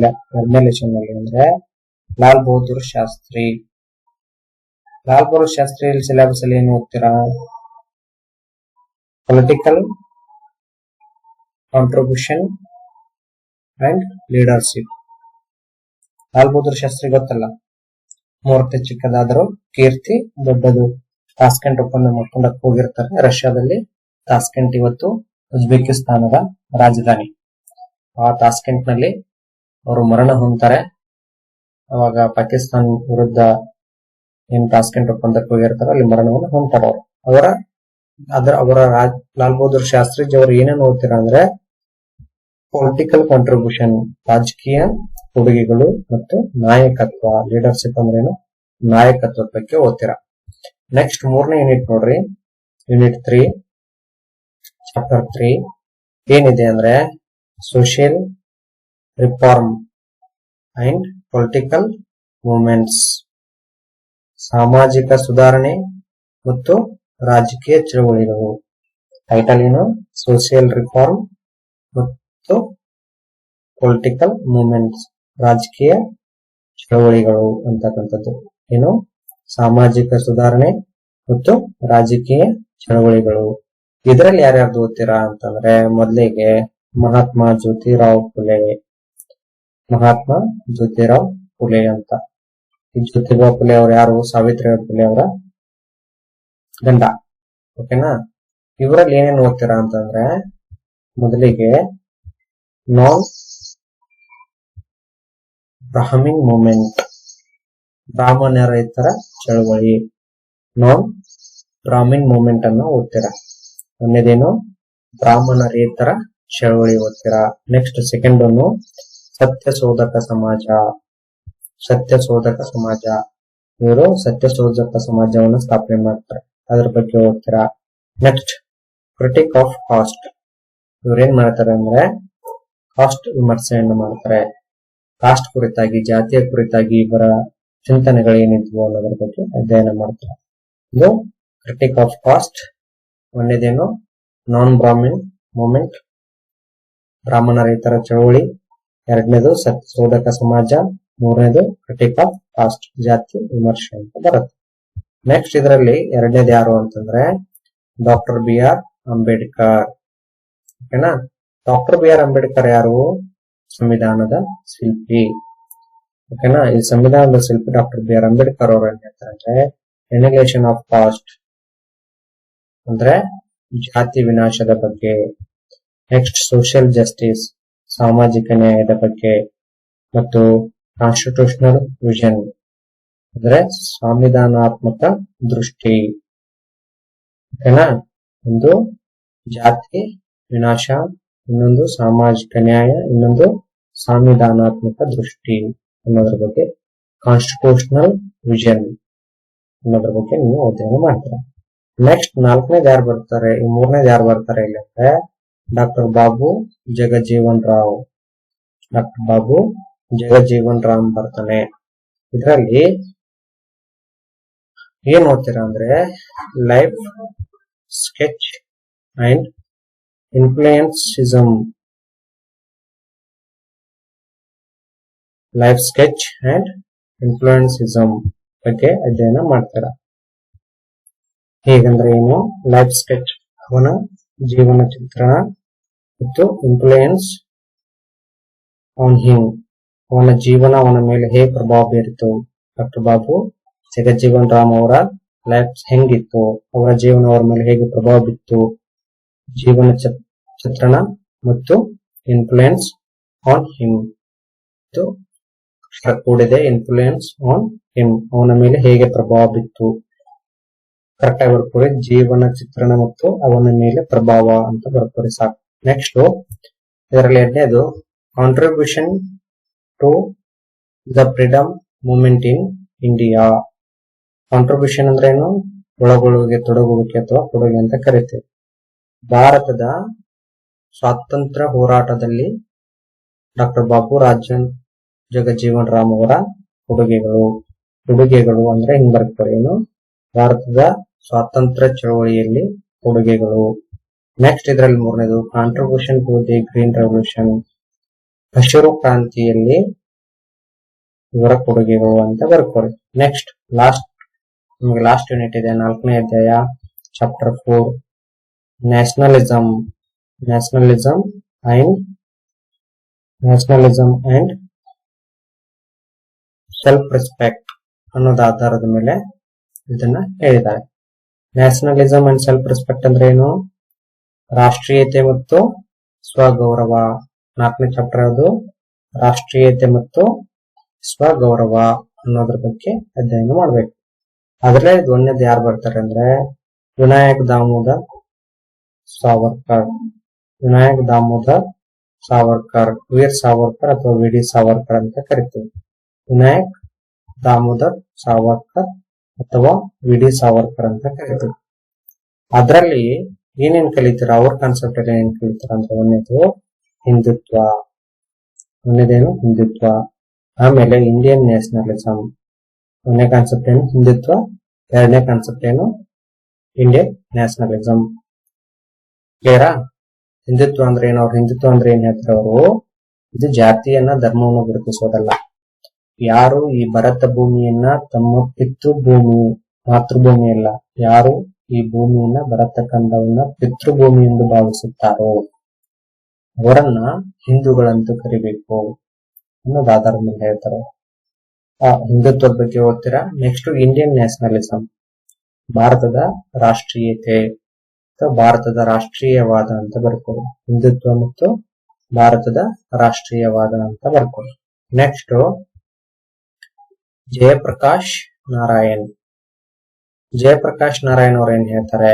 ಲೆಸನ್ ನಲ್ಲಿ ಅಂದ್ರೆ ಲಾಲ್ ಬಹದ್ದೂರ್ ಶಾಸ್ತ್ರಿ. ಲಾಲ್ ಬಹದ್ದೂರ್ ಶಾಸ್ತ್ರಿ ಸಿಲೆಬಸ್ ಅಲ್ಲಿ ಏನು ಓದ್ತೀರಾ? Political contribution and leadership. Lal Bahadur Shastri ಗೊತ್ತಲ್ಲ, ಮೂರ್ತಿ ಚಿಕ್ಕದಾದರೂ ಕೀರ್ತಿ ದೊಡ್ಡದು. ತಾಸ್ಕೆಂಟ್ ಒಪ್ಪಂದ ಮಾಡ್ಕೊಂಡಕ್ಕೆ ಹೋಗಿರ್ತಾರೆ ರಷ್ಯಾದಲ್ಲಿ. ತಾಸ್ಕೆಂಟ್ ಇವತ್ತು ಉಜ್ಬೇಕಿಸ್ತಾನದ ರಾಜಧಾನಿ. ಆ ತಾಸ್ಕೆಂಟ್ ನಲ್ಲಿ ಅವರು ಮರಣ ಹೊಂದ್ತಾರೆ. ಅವಾಗ ಪಾಕಿಸ್ತಾನ ವಿರುದ್ಧ ಏನ್ ತಾಸ್ಕೆಂಟ್ ಒಪ್ಪಂದಕ್ಕೆ ಹೋಗಿರ್ತಾರೋ ಅಲ್ಲಿ ಮರಣವನ್ನು ಹೊಂದ್ತಾರೆ ಅವರು. ಅವರ ಲಾಲ್ ಬಹದ್ದೂರ್ ಶಾಸ್ತ್ರಿಜಿ ಅವರು ಏನೇನು ಓದ್ತೀರಾ ಅಂದ್ರೆ ಪೊಲಿಟಿಕಲ್ ಕಾಂಟ್ರಿಬ್ಯೂಷನ್, ರಾಜಕೀಯ ಕೊಡುಗೆಗಳು ಮತ್ತು ನಾಯಕತ್ವ. ಲೀಡರ್ಶಿಪ್ ಅಂದ್ರೇನು? ನಾಯಕತ್ವದ ಬಗ್ಗೆ ಓದ್ತೀರಾ. ನೆಕ್ಸ್ಟ್ 3ನೇ ಯೂನಿಟ್ ನೋಡ್ರಿ, ಯೂನಿಟ್ 3 ಚಾಪ್ಟರ್ 3 ಏನಿದೆ ಅಂದ್ರೆ social reform and political movements. ಸಾಮಾಜಿಕ ಸುಧಾರಣೆ ಮತ್ತು ರಾಜಕೀಯ ಚಳವಳಿಗಳು. ಟೈಟಲ್ ಏನು? ಸೋಷಿಯಲ್ ರಿಫಾರ್ಮ್ ಮತ್ತು ಪೊಲಿಟಿಕಲ್ ಮೂವ್ಮೆಂಟ್ಸ್, ರಾಜಕೀಯ ಚಳವಳಿಗಳು ಅಂತಕ್ಕಂಥದ್ದು. ಏನು? ಸಾಮಾಜಿಕ ಸುಧಾರಣೆ ಮತ್ತು ರಾಜಕೀಯ ಚಳವಳಿಗಳು. ಇದರಲ್ಲಿ ಯಾರ್ಯಾರ್ದು ಓದ್ತೀರಾ ಅಂತಂದ್ರೆ ಮೊದಲಿಗೆ ಮಹಾತ್ಮ ಜ್ಯೋತಿರಾವ್ ಫುಲೆ. ಮಹಾತ್ಮ ಜ್ಯೋತಿರಾವ್ ಫುಲೆ ಅಂತ. ಈ ಜ್ಯೋತಿರಾವ್ ಫುಲೆ ಅವರು ಯಾರು? ಸಾವಿತ್ರಿಬಾಯಿ ಫುಲೆ ಅವರ ಗಂಡ. ಓಕೆನಾ? ಇವರಲ್ಲಿ ಏನೇನು ಓದ್ತೀರಾ ಅಂತಂದ್ರೆ ಮೊದಲಿಗೆ ನಾನ್ ಬ್ರಾಹ್ಮಿನ್ ಮೂವ್ಮೆಂಟ್, ಬ್ರಾಹ್ಮಣರೇತರ ಚಳವಳಿ. ನಾನ್ ಬ್ರಾಹ್ಮಿನ್ ಮೂವ್ಮೆಂಟ್ ಅನ್ನು ಓದ್ತೀರಾ. ಒಂದೇದೇನು? ಬ್ರಾಹ್ಮಣರೇತರ ಚಳವಳಿ ಓದ್ತೀರಾ. ನೆಕ್ಸ್ಟ್ ಸೆಕೆಂಡ್ ಅನ್ನು ಸತ್ಯಶೋಧಕ ಸಮಾಜ. ಸತ್ಯಶೋಧಕ ಸಮಾಜ, ಇವರು ಸತ್ಯಶೋಧಕ ಸಮಾಜವನ್ನು ಸ್ಥಾಪನೆ ಮಾಡ್ತಾರೆ, ಅದ್ರ ಬಗ್ಗೆ ಓದ್ತೀರಾ. Next critic of caste. ಇವ್ರೇನ್ ಮಾಡ್ತಾರೆ ಅಂದ್ರೆ ಕಾಸ್ಟ್ ವಿಮರ್ಶೆಯನ್ನು ಮಾಡ್ತಾರೆ. ಕಾಸ್ಟ್ ಕುರಿತಾಗಿ, ಜಾತಿಯ ಕುರಿತಾಗಿ ಇವರ ಚಿಂತನೆಗಳು ಏನಿದ್ವು ಅನ್ನೋದ್ರ ಬಗ್ಗೆ ಅಧ್ಯಯನ ಮಾಡ್ತಾರೆ. ಇದು ಕ್ರಿಟಿಕ್ ಆಫ್ ಕಾಸ್ಟ್. ಒಂದೇದೇನು? ನಾನ್ ಬ್ರಾಹ್ಮಿನ್ ಮೂವ್ಮೆಂಟ್, ಬ್ರಾಹ್ಮಣರೇತರ ಚಳವಳಿ. ಎರಡನೇದು ಸತ್ಯಶೋಧಕ ಸಮಾಜ. ಮೂರನೇದು ಕ್ರಿಟಿಕ್ ಆಫ್ ಕಾಸ್ಟ್, ಜಾತಿ ವಿಮರ್ಶೆ ಅಂತ ಬರುತ್ತೆ. ನೆಕ್ಸ್ಟ್ ಇದರಲ್ಲಿ ಎರಡನೇದು ಯಾರು ಅಂತಂದ್ರೆ ಡಾಕ್ಟರ್ ಬಿ.ಆರ್. ಅಂಬೇಡ್ಕರ್. ಓಕೆನಾ? Doctor B R. ಅಂಬೇಡ್ಕರ್ ಯಾರು? ಸಂವಿಧಾನದ ಶಿಲ್ಪಿ. ಓಕೆನಾ? ಈ ಸಂವಿಧಾನದ ಶಿಲ್ಪಿ ಡಾಕ್ಟರ್ ಬಿ.ಆರ್. ಅಂಬೇಡ್ಕರ್ ಅವರು ಏನ್ ಹೇಳ್ತಾರೆ? ಎನಿಲೇಷನ್ ಆಫ್ ಕಾಸ್ಟ್ ಅಂದ್ರೆ ಜಾತಿ ವಿನಾಶದ ಬಗ್ಗೆ. ನೆಕ್ಸ್ಟ್ ಸೋಷಿಯಲ್ ಜಸ್ಟಿಸ್, ಸಾಮಾಜಿಕ ನ್ಯಾಯದ ಬಗ್ಗೆ. ಮತ್ತು ಕಾನ್ಸ್ಟಿಟ್ಯೂಷನಲ್ ವಿಷನ್ ಅಂದ್ರೆ ಸಂವಿಧಾನಾತ್ಮಕ ದೃಷ್ಟಿ. ಓಕೆನಾ? ಒಂದು ಜಾತಿ ವಿನಾಶ, ಇನ್ನೊಂದು ಸಾಮಾಜಿಕ ನ್ಯಾಯ, ಇನ್ನೊಂದು ಸಂವಿಧಾನಾತ್ಮಕ ದೃಷ್ಟಿ ಅನ್ನೋದ್ರ ಬಗ್ಗೆ ಕಾನ್ಸ್ಟಿಟ್ಯೂಷನಲ್ ವಿಷನ್. ಅನ್ನೋದ್ರ ಬಗ್ಗೆ ನೀವು ಅಧ್ಯಯನ ಮಾಡ್ತೀರಾ. ನೆಕ್ಸ್ಟ್ 4ನೇದು ಯಾರು ಬರ್ತಾರೆ, ಈ 3ನೇದು ಯಾರು ಬರ್ತಾರೆ ಇಲ್ಲಿ ಅಂದ್ರೆ ಡಾಕ್ಟರ್ ಬಾಬು ಜಗಜೀವನ್ ರಾವ್. ಡಾಕ್ಟರ್ ಬಾಬು ಜಗಜೀವನ್ ರಾಮ್ ಬರ್ತಾನೆ. ಇದರಲ್ಲಿ ಏನ್ ಓದ್ತೀರಾ ಅಂದ್ರೆ life sketch and influences. Life sketch and influences ಬಗ್ಗೆ ಅಧ್ಯಯನ ಮಾಡ್ತೀರಾ. ಹೇಗಂದ್ರೆ ಏನು, ಲೈಫ್ ಸ್ಕೆಚ್ ಅವನ ಜೀವನ ಚಿತ್ರಣ ಮತ್ತು ಇನ್ಫ್ಲೂಯೆನ್ಸ್ ಆನ್ ಹಿಮ್ ಅವನ ಜೀವನ ಅವನ ಮೇಲೆ ಹೇಗೆ ಪ್ರಭಾವ ಬೀರಿತು. ಡಾಕ್ಟರ್ ಬಾಬು ಜಗಜೀವನ್ ರಾಮ್ ಅವರ ಲೈಫ್ ಹೆಂಗಿತ್ತು, ಅವರ ಜೀವನ ಅವರ ಮೇಲೆ ಹೇಗೆ ಪ್ರಭಾವ ಬಿತ್ತು, ಜೀವನ ಚಿತ್ರಣ ಮತ್ತು ಇನ್ಫ್ಲೂಯೆನ್ಸ್ ಆನ್ ಹಿಮ್ ಕೂಡಿದೆ. ಇನ್ಫ್ಲೂಯೆನ್ಸ್ ಆನ್ ಹಿಮ್ ಅವನ ಮೇಲೆ ಹೇಗೆ ಪ್ರಭಾವ ಬಿತ್ತು. ಕರೆಕ್ಟ್ ಆಗಿ ಬರ್ಕೋರಿ. ಜೀವನ ಚಿತ್ರಣ ಮತ್ತು ಅವನ ಮೇಲೆ ಪ್ರಭಾವ ಅಂತ ಬರ್ಕೋರಿ ಸಾಕು. ನೆಕ್ಸ್ಟ್ ಇದರಲ್ಲಿ 2ನೇದು contribution to the freedom movement in India. Contribution ಅಂದ್ರೆ ಏನು, ಒಳಗೊಳ್ಳುವಿಕೆ, ತೊಡಗುವಿಕೆ ಅಥವಾ ಕೊಡುಗೆ ಅಂತ ಕರಿತೀವಿ. ಭಾರತದ ಸ್ವಾತಂತ್ರ್ಯ ಹೋರಾಟದಲ್ಲಿ ಡಾಕ್ಟರ್ ಬಾಬು ಜಗಜೀವನ್ ರಾಮ್ ಅವರ ಕೊಡುಗೆಗಳು ಅಂದ್ರೆ ಹಿಂಗ್ ಬರ್ತಾರೆ ಏನು, ಭಾರತದ ಸ್ವಾತಂತ್ರ್ಯ ಚಳವಳಿಯಲ್ಲಿ ಕೊಡುಗೆಗಳು. ನೆಕ್ಸ್ಟ್ ಇದರಲ್ಲಿ 3ನೇದು contribution to the green revolution. ಹಸಿರು ಕ್ರಾಂತಿಯಲ್ಲಿ ಇವರ ಕೊಡುಗೆಗಳು ಅಂತ ಬರ್ಕೊಳ್ಳಿ. ನೆಕ್ಸ್ಟ್ ನಿಮಗೆ ಲಾಸ್ಟ್ ಯೂನಿಟ್ ಇದೆ, 4ನೇ ಅಧ್ಯಾಯ, chapter 4 nationalism and self respect ಅನ್ನೋದ ಆಧಾರದ ಮೇಲೆ ಇದನ್ನ ಹೇಳಿದ್ದಾರೆ. ನ್ಯಾಷನಲಿಸಂ ಅಂಡ್ ಸೆಲ್ಫ್ ರೆಸ್ಪೆಕ್ಟ್ ಅಂದ್ರೆ ಏನು, ರಾಷ್ಟ್ರೀಯತೆ ಮತ್ತು ಸ್ವಗೌರವ. 4ನೇ ಚಾಪ್ಟರ್ ಅದು ರಾಷ್ಟ್ರೀಯತೆ ಮತ್ತು ಸ್ವಗೌರವ ಅನ್ನೋದ್ರ ಬಗ್ಗೆ ಅಧ್ಯಯನ ಮಾಡ್ಬೇಕು. ಅದ್ರಲ್ಲೇ 1ನೇದು ಯಾರು ಬರ್ತಾರೆ ಅಂದ್ರೆ ವಿನಾಯಕ್ ದಾಮೋದರ್ ಸಾವರ್ಕರ್, ವೀರ್ ಸಾವರ್ಕರ್ ಅಥವಾ ವಿ.ಡಿ. ಸಾವರ್ಕರ್ ಅಂತ ಕರಿತೀವಿ. ವಿನಾಯಕ್ ದಾಮೋದರ್ ಸಾವರ್ಕರ್ ಅಥವಾ ವಿ.ಡಿ. ಸಾವರ್ಕರ್ ಅಂತ ಕರಿತೀವಿ. ಅದರಲ್ಲಿ ಏನೇನ್ ಕಲಿತೀರ, ಅವ್ರ ಕಾನ್ಸೆಪ್ಟ್ ಅಲ್ಲಿ ಏನ್ ಕಲಿತೀರ ಅಂದ್ರೆ 1ನೇದು ಹಿಂದುತ್ವ. 1ನೇದೇನು ಹಿಂದುತ್ವ. ಆಮೇಲೆ ಇಂಡಿಯನ್ ನ್ಯಾಷನಲಿಸಂ. 1ನೇ ಕಾನ್ಸೆಪ್ಟ್ ಏನು ಹಿಂದುತ್ವ, 2ನೇ ಕಾನ್ಸೆಪ್ಟ್ ಏನು ಇಂಡಿಯನ್ ನ್ಯಾಷನಲಿಸಂ. ಕ್ಲಿಯರಾ? ಹಿಂದುತ್ವ ಅಂದ್ರೆ ಏನು, ಅವ್ರ ಹಿಂದುತ್ವ ಅಂದ್ರೆ ಏನ್ ಹೇಳ್ತಾರೆ ಅವರು, ಇದು ಜಾತಿಯನ್ನ ಧರ್ಮವನ್ನು ಗುರುತಿಸೋದಲ್ಲ. ಯಾರು ಈ ಭರತ ಭೂಮಿಯನ್ನ ತಮ್ಮ ಪಿತೃಭೂಮಿ, ಮಾತೃಭೂಮಿ ಅಲ್ಲ, ಯಾರು ಈ ಭೂಮಿಯನ್ನ ಭರತ ಖಂಡವನ್ನ ಪಿತೃಭೂಮಿ ಎಂದು ಭಾವಿಸುತ್ತಾರೋ ಅವರನ್ನ ಹಿಂದೂಗಳಂತೂ ಕರಿಬೇಕು ಅನ್ನೋದು ಆಧಾರದ ಮೇಲೆ ಹೇಳ್ತಾರೆ. ಹಿಂದುತ್ವದ ಬಗ್ಗೆ ಓದ್ತೀರಾ. ನೆಕ್ಸ್ಟ್ ಇಂಡಿಯನ್ ನ್ಯಾಷನಲಿಸಂ, ಭಾರತದ ರಾಷ್ಟ್ರೀಯತೆ ಅಥವಾ ಭಾರತದ ರಾಷ್ಟ್ರೀಯವಾದ ಅಂತ ಬರ್ಕೊಳ್ಳಿ. ಹಿಂದುತ್ವ ಮತ್ತು ಭಾರತದ ರಾಷ್ಟ್ರೀಯವಾದ ಅಂತ ಬರ್ಕೊಳ್ಳಿ. ನೆಕ್ಸ್ಟ್ ಜಯಪ್ರಕಾಶ್ ನಾರಾಯಣ್ ಅವ್ರು ಏನ್ ಹೇಳ್ತಾರೆ,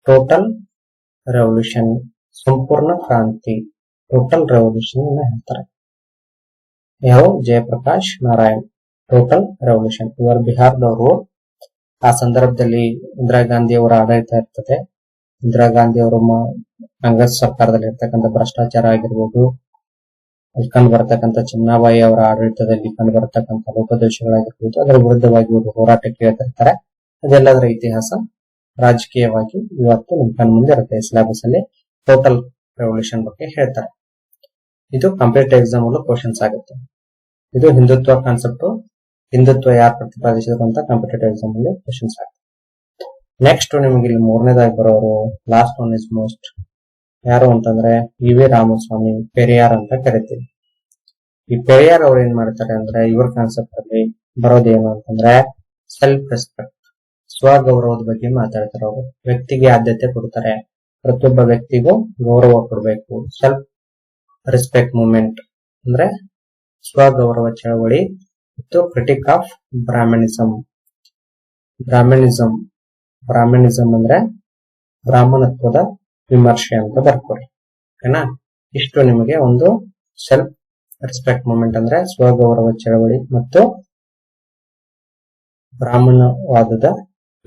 ಟೋಟಲ್ ರೆವಲ್ಯೂಷನ್, ಸಂಪೂರ್ಣ ಕ್ರಾಂತಿ, ಟೋಟಲ್ ರೆವಲ್ಯೂಷನ್ ಹೇಳ್ತಾರೆ. ಯಾವ ಜಯಪ್ರಕಾಶ್ ನಾರಾಯಣ್, ಟೋಟಲ್ ರೆವಲ್ಯೂಷನ್. ಇವರು ಬಿಹಾರದವರು. ಆ ಸಂದರ್ಭದಲ್ಲಿ ಇಂದಿರಾ ಗಾಂಧಿ ಅವರ ಆಡಳಿತ ಇರ್ತದೆ. ಇಂದಿರಾ ಗಾಂಧಿ ಅವರು ಕಾಂಗ್ರೆಸ್ ಸರ್ಕಾರದಲ್ಲಿ ಇರ್ತಕ್ಕಂಥ ಭ್ರಷ್ಟಾಚಾರ ಆಗಿರ್ಬೋದು, ಅಲ್ಲಿ ಕಂಡು ಬರತಕ್ಕಂಥ ಚಿನ್ನಾಬಾಯಿ ಅವರ ಆಡಳಿತದಲ್ಲಿ ಕಂಡು ಬರತಕ್ಕಂಥ ಲೋಪದೋಷಗಳಾಗಿರ್ಬೋದು, ಅದರ ವಿರುದ್ಧವಾಗಿ ಇವರು ಹೋರಾಟಕ್ಕೆ ಹೇಳ್ತಿರ್ತಾರೆ. ಅದೆಲ್ಲದರ ಇತಿಹಾಸ ರಾಜಕೀಯವಾಗಿ ಇವತ್ತು ನಿಮ್ ಕಣ್ ಮುಂದೆ ಇರುತ್ತೆ. ಸಿಲೆಬಸ್ ಅಲ್ಲಿ ಟೋಟಲ್ ರೆವಲ್ಯೂಷನ್ ಬಗ್ಗೆ ಹೇಳ್ತಾರೆ. ಇದು ಕಾಂಪಿಟೇಟಿವ್ ಎಕ್ಸಾಮ್ ಅಲ್ಲೂ ಕ್ವಶನ್ಸ್ ಆಗುತ್ತೆ. ಇದು ಹಿಂದುತ್ವ ಕಾನ್ಸೆಪ್ಟ್, ಹಿಂದುತ್ವ ಯಾರು ಪ್ರತಿಪಾದಿಸಿದ್ರು ಅಂತ ಕಾಂಪಿಟೇಟಿವ್ ಎಕ್ಸಾಮ್ ಅಲ್ಲಿ ಕ್ವಶನ್ಸ್ ಆಗುತ್ತೆ. ನೆಕ್ಸ್ಟ್ ನಿಮ್ಗೆ ಇಲ್ಲಿ 3ನೇದಾಗಿ ಬರೋರು, ಲಾಸ್ಟ್ ಒನ್ ಇಸ್ ಮೋಸ್ಟ್, ಯಾರು ಅಂತಂದ್ರೆ ವಿ ರಾಮಸ್ವಾಮಿ, ಪೆರಿಯಾರ್ ಅಂತ ಕರಿತೀವಿ. ಈ ಪೆರಿಯಾರ್ ಅವ್ರು ಏನ್ ಮಾಡ್ತಾರೆ ಅಂದ್ರೆ ಇವ್ರ ಕಾನ್ಸೆಪ್ಟ್ ಅಲ್ಲಿ ಬರೋದೇನು ಅಂತಂದ್ರೆ ಸೆಲ್ಫ್ ರೆಸ್ಪೆಕ್ಟ್, ಸ್ವಗೌರವದ ಬಗ್ಗೆ ಮಾತಾಡ್ತಾರೆ. ಅವರು ವ್ಯಕ್ತಿಗೆ ಆದ್ಯತೆ ಕೊಡ್ತಾರೆ, ಪ್ರತಿಯೊಬ್ಬ ವ್ಯಕ್ತಿಗೂ ಗೌರವ ಕೊಡಬೇಕು. ಸೆಲ್ಫ್ ರೆಸ್ಪೆಕ್ಟ್ ಮೂವ್ಮೆಂಟ್ ಅಂದ್ರೆ ಸ್ವಗೌರವ ಚಳವಳಿ ಮತ್ತು ಕ್ರಿಟಿಕ್ ಆಫ್ ಬ್ರಾಹ್ಮಣಿಸಂ ಅಂದ್ರೆ ಬ್ರಾಹ್ಮಣತ್ವದ ವಿಮರ್ಶೆ ಅಂತ ಬರ್ಕೊಳ್ಳಿ. ಓಕೆನಾ? ಇಷ್ಟು ನಿಮಗೆ ಒಂದು ಸೆಲ್ಫ್ ರೆಸ್ಪೆಕ್ಟ್ ಮೂವ್ಮೆಂಟ್ ಅಂದ್ರೆ ಸ್ವಗೌರವ ಚಳವಳಿ ಮತ್ತು ಬ್ರಾಹ್ಮಣವಾದದ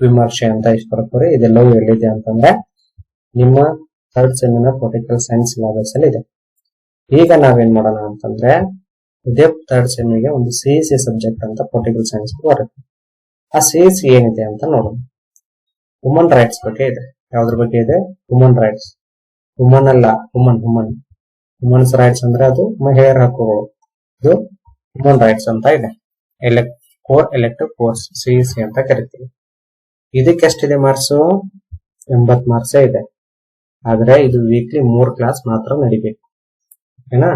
ವಿಮರ್ಶೆ ಅಂತ ಇಷ್ಟು ಬರ್ತಾರೆ. ಇದೆಲ್ಲವೂ ಎಲ್ಲಿದೆ ಅಂತಂದ್ರೆ ನಿಮ್ಮ ಥರ್ಡ್ ಸೆಮಿನ ಪೊಲಿಟಿಕಲ್ ಸೈನ್ಸ್ ಸಿಲೆಬಸ್ ಅಲ್ಲಿ ಇದೆ. ಈಗ ನಾವೇನ್ ಮಾಡೋಣ ಅಂತಂದ್ರೆ ಇದೇ ಥರ್ಡ್ ಸೆಮಿಗೆ ಒಂದು CEC ಸಬ್ಜೆಕ್ಟ್ ಅಂತ ಪೊಲಿಟಿಕಲ್ ಸೈನ್ಸ್ ಬರುತ್ತೆ. ಆ CEC ಏನಿದೆ ಅಂತ ನೋಡೋಣ. ವುಮನ್ ರೈಟ್ಸ್ ಬಗ್ಗೆ ಇದೆ. ಯಾವ್ದ್ರ ಬಗ್ಗೆ ಇದೆ? Woman rights. ವುಮನ್ ಅಲ್ಲ, ವುಮನ್ಸ್ ರೈಟ್ಸ್ ಅಂದ್ರೆ ಅದು ಮಹಿಳೆಯರ ಹಕ್ಕುಗಳು. ಇದು ವುಮನ್ ರೈಟ್ಸ್ ಅಂತ ಇದೆ. ಕೋರ್ ಎಲೆಕ್ಟಿವ್ ಕೋರ್ಸ್ CEC ಅಂತ ಕರಿತೀವಿ. ಇದಕ್ಕೆ ಎಷ್ಟಿದೆ ಮಾರ್ಕ್ಸ್? 80 ಮಾರ್ಕ್ಸ್ ಇದೆ. ಆದ್ರೆ ಇದು ವೀಕ್ಲಿ 3 ಕ್ಲಾಸ್ ಮಾತ್ರ ನಡಿಬೇಕು. ಓಕೆನಾ?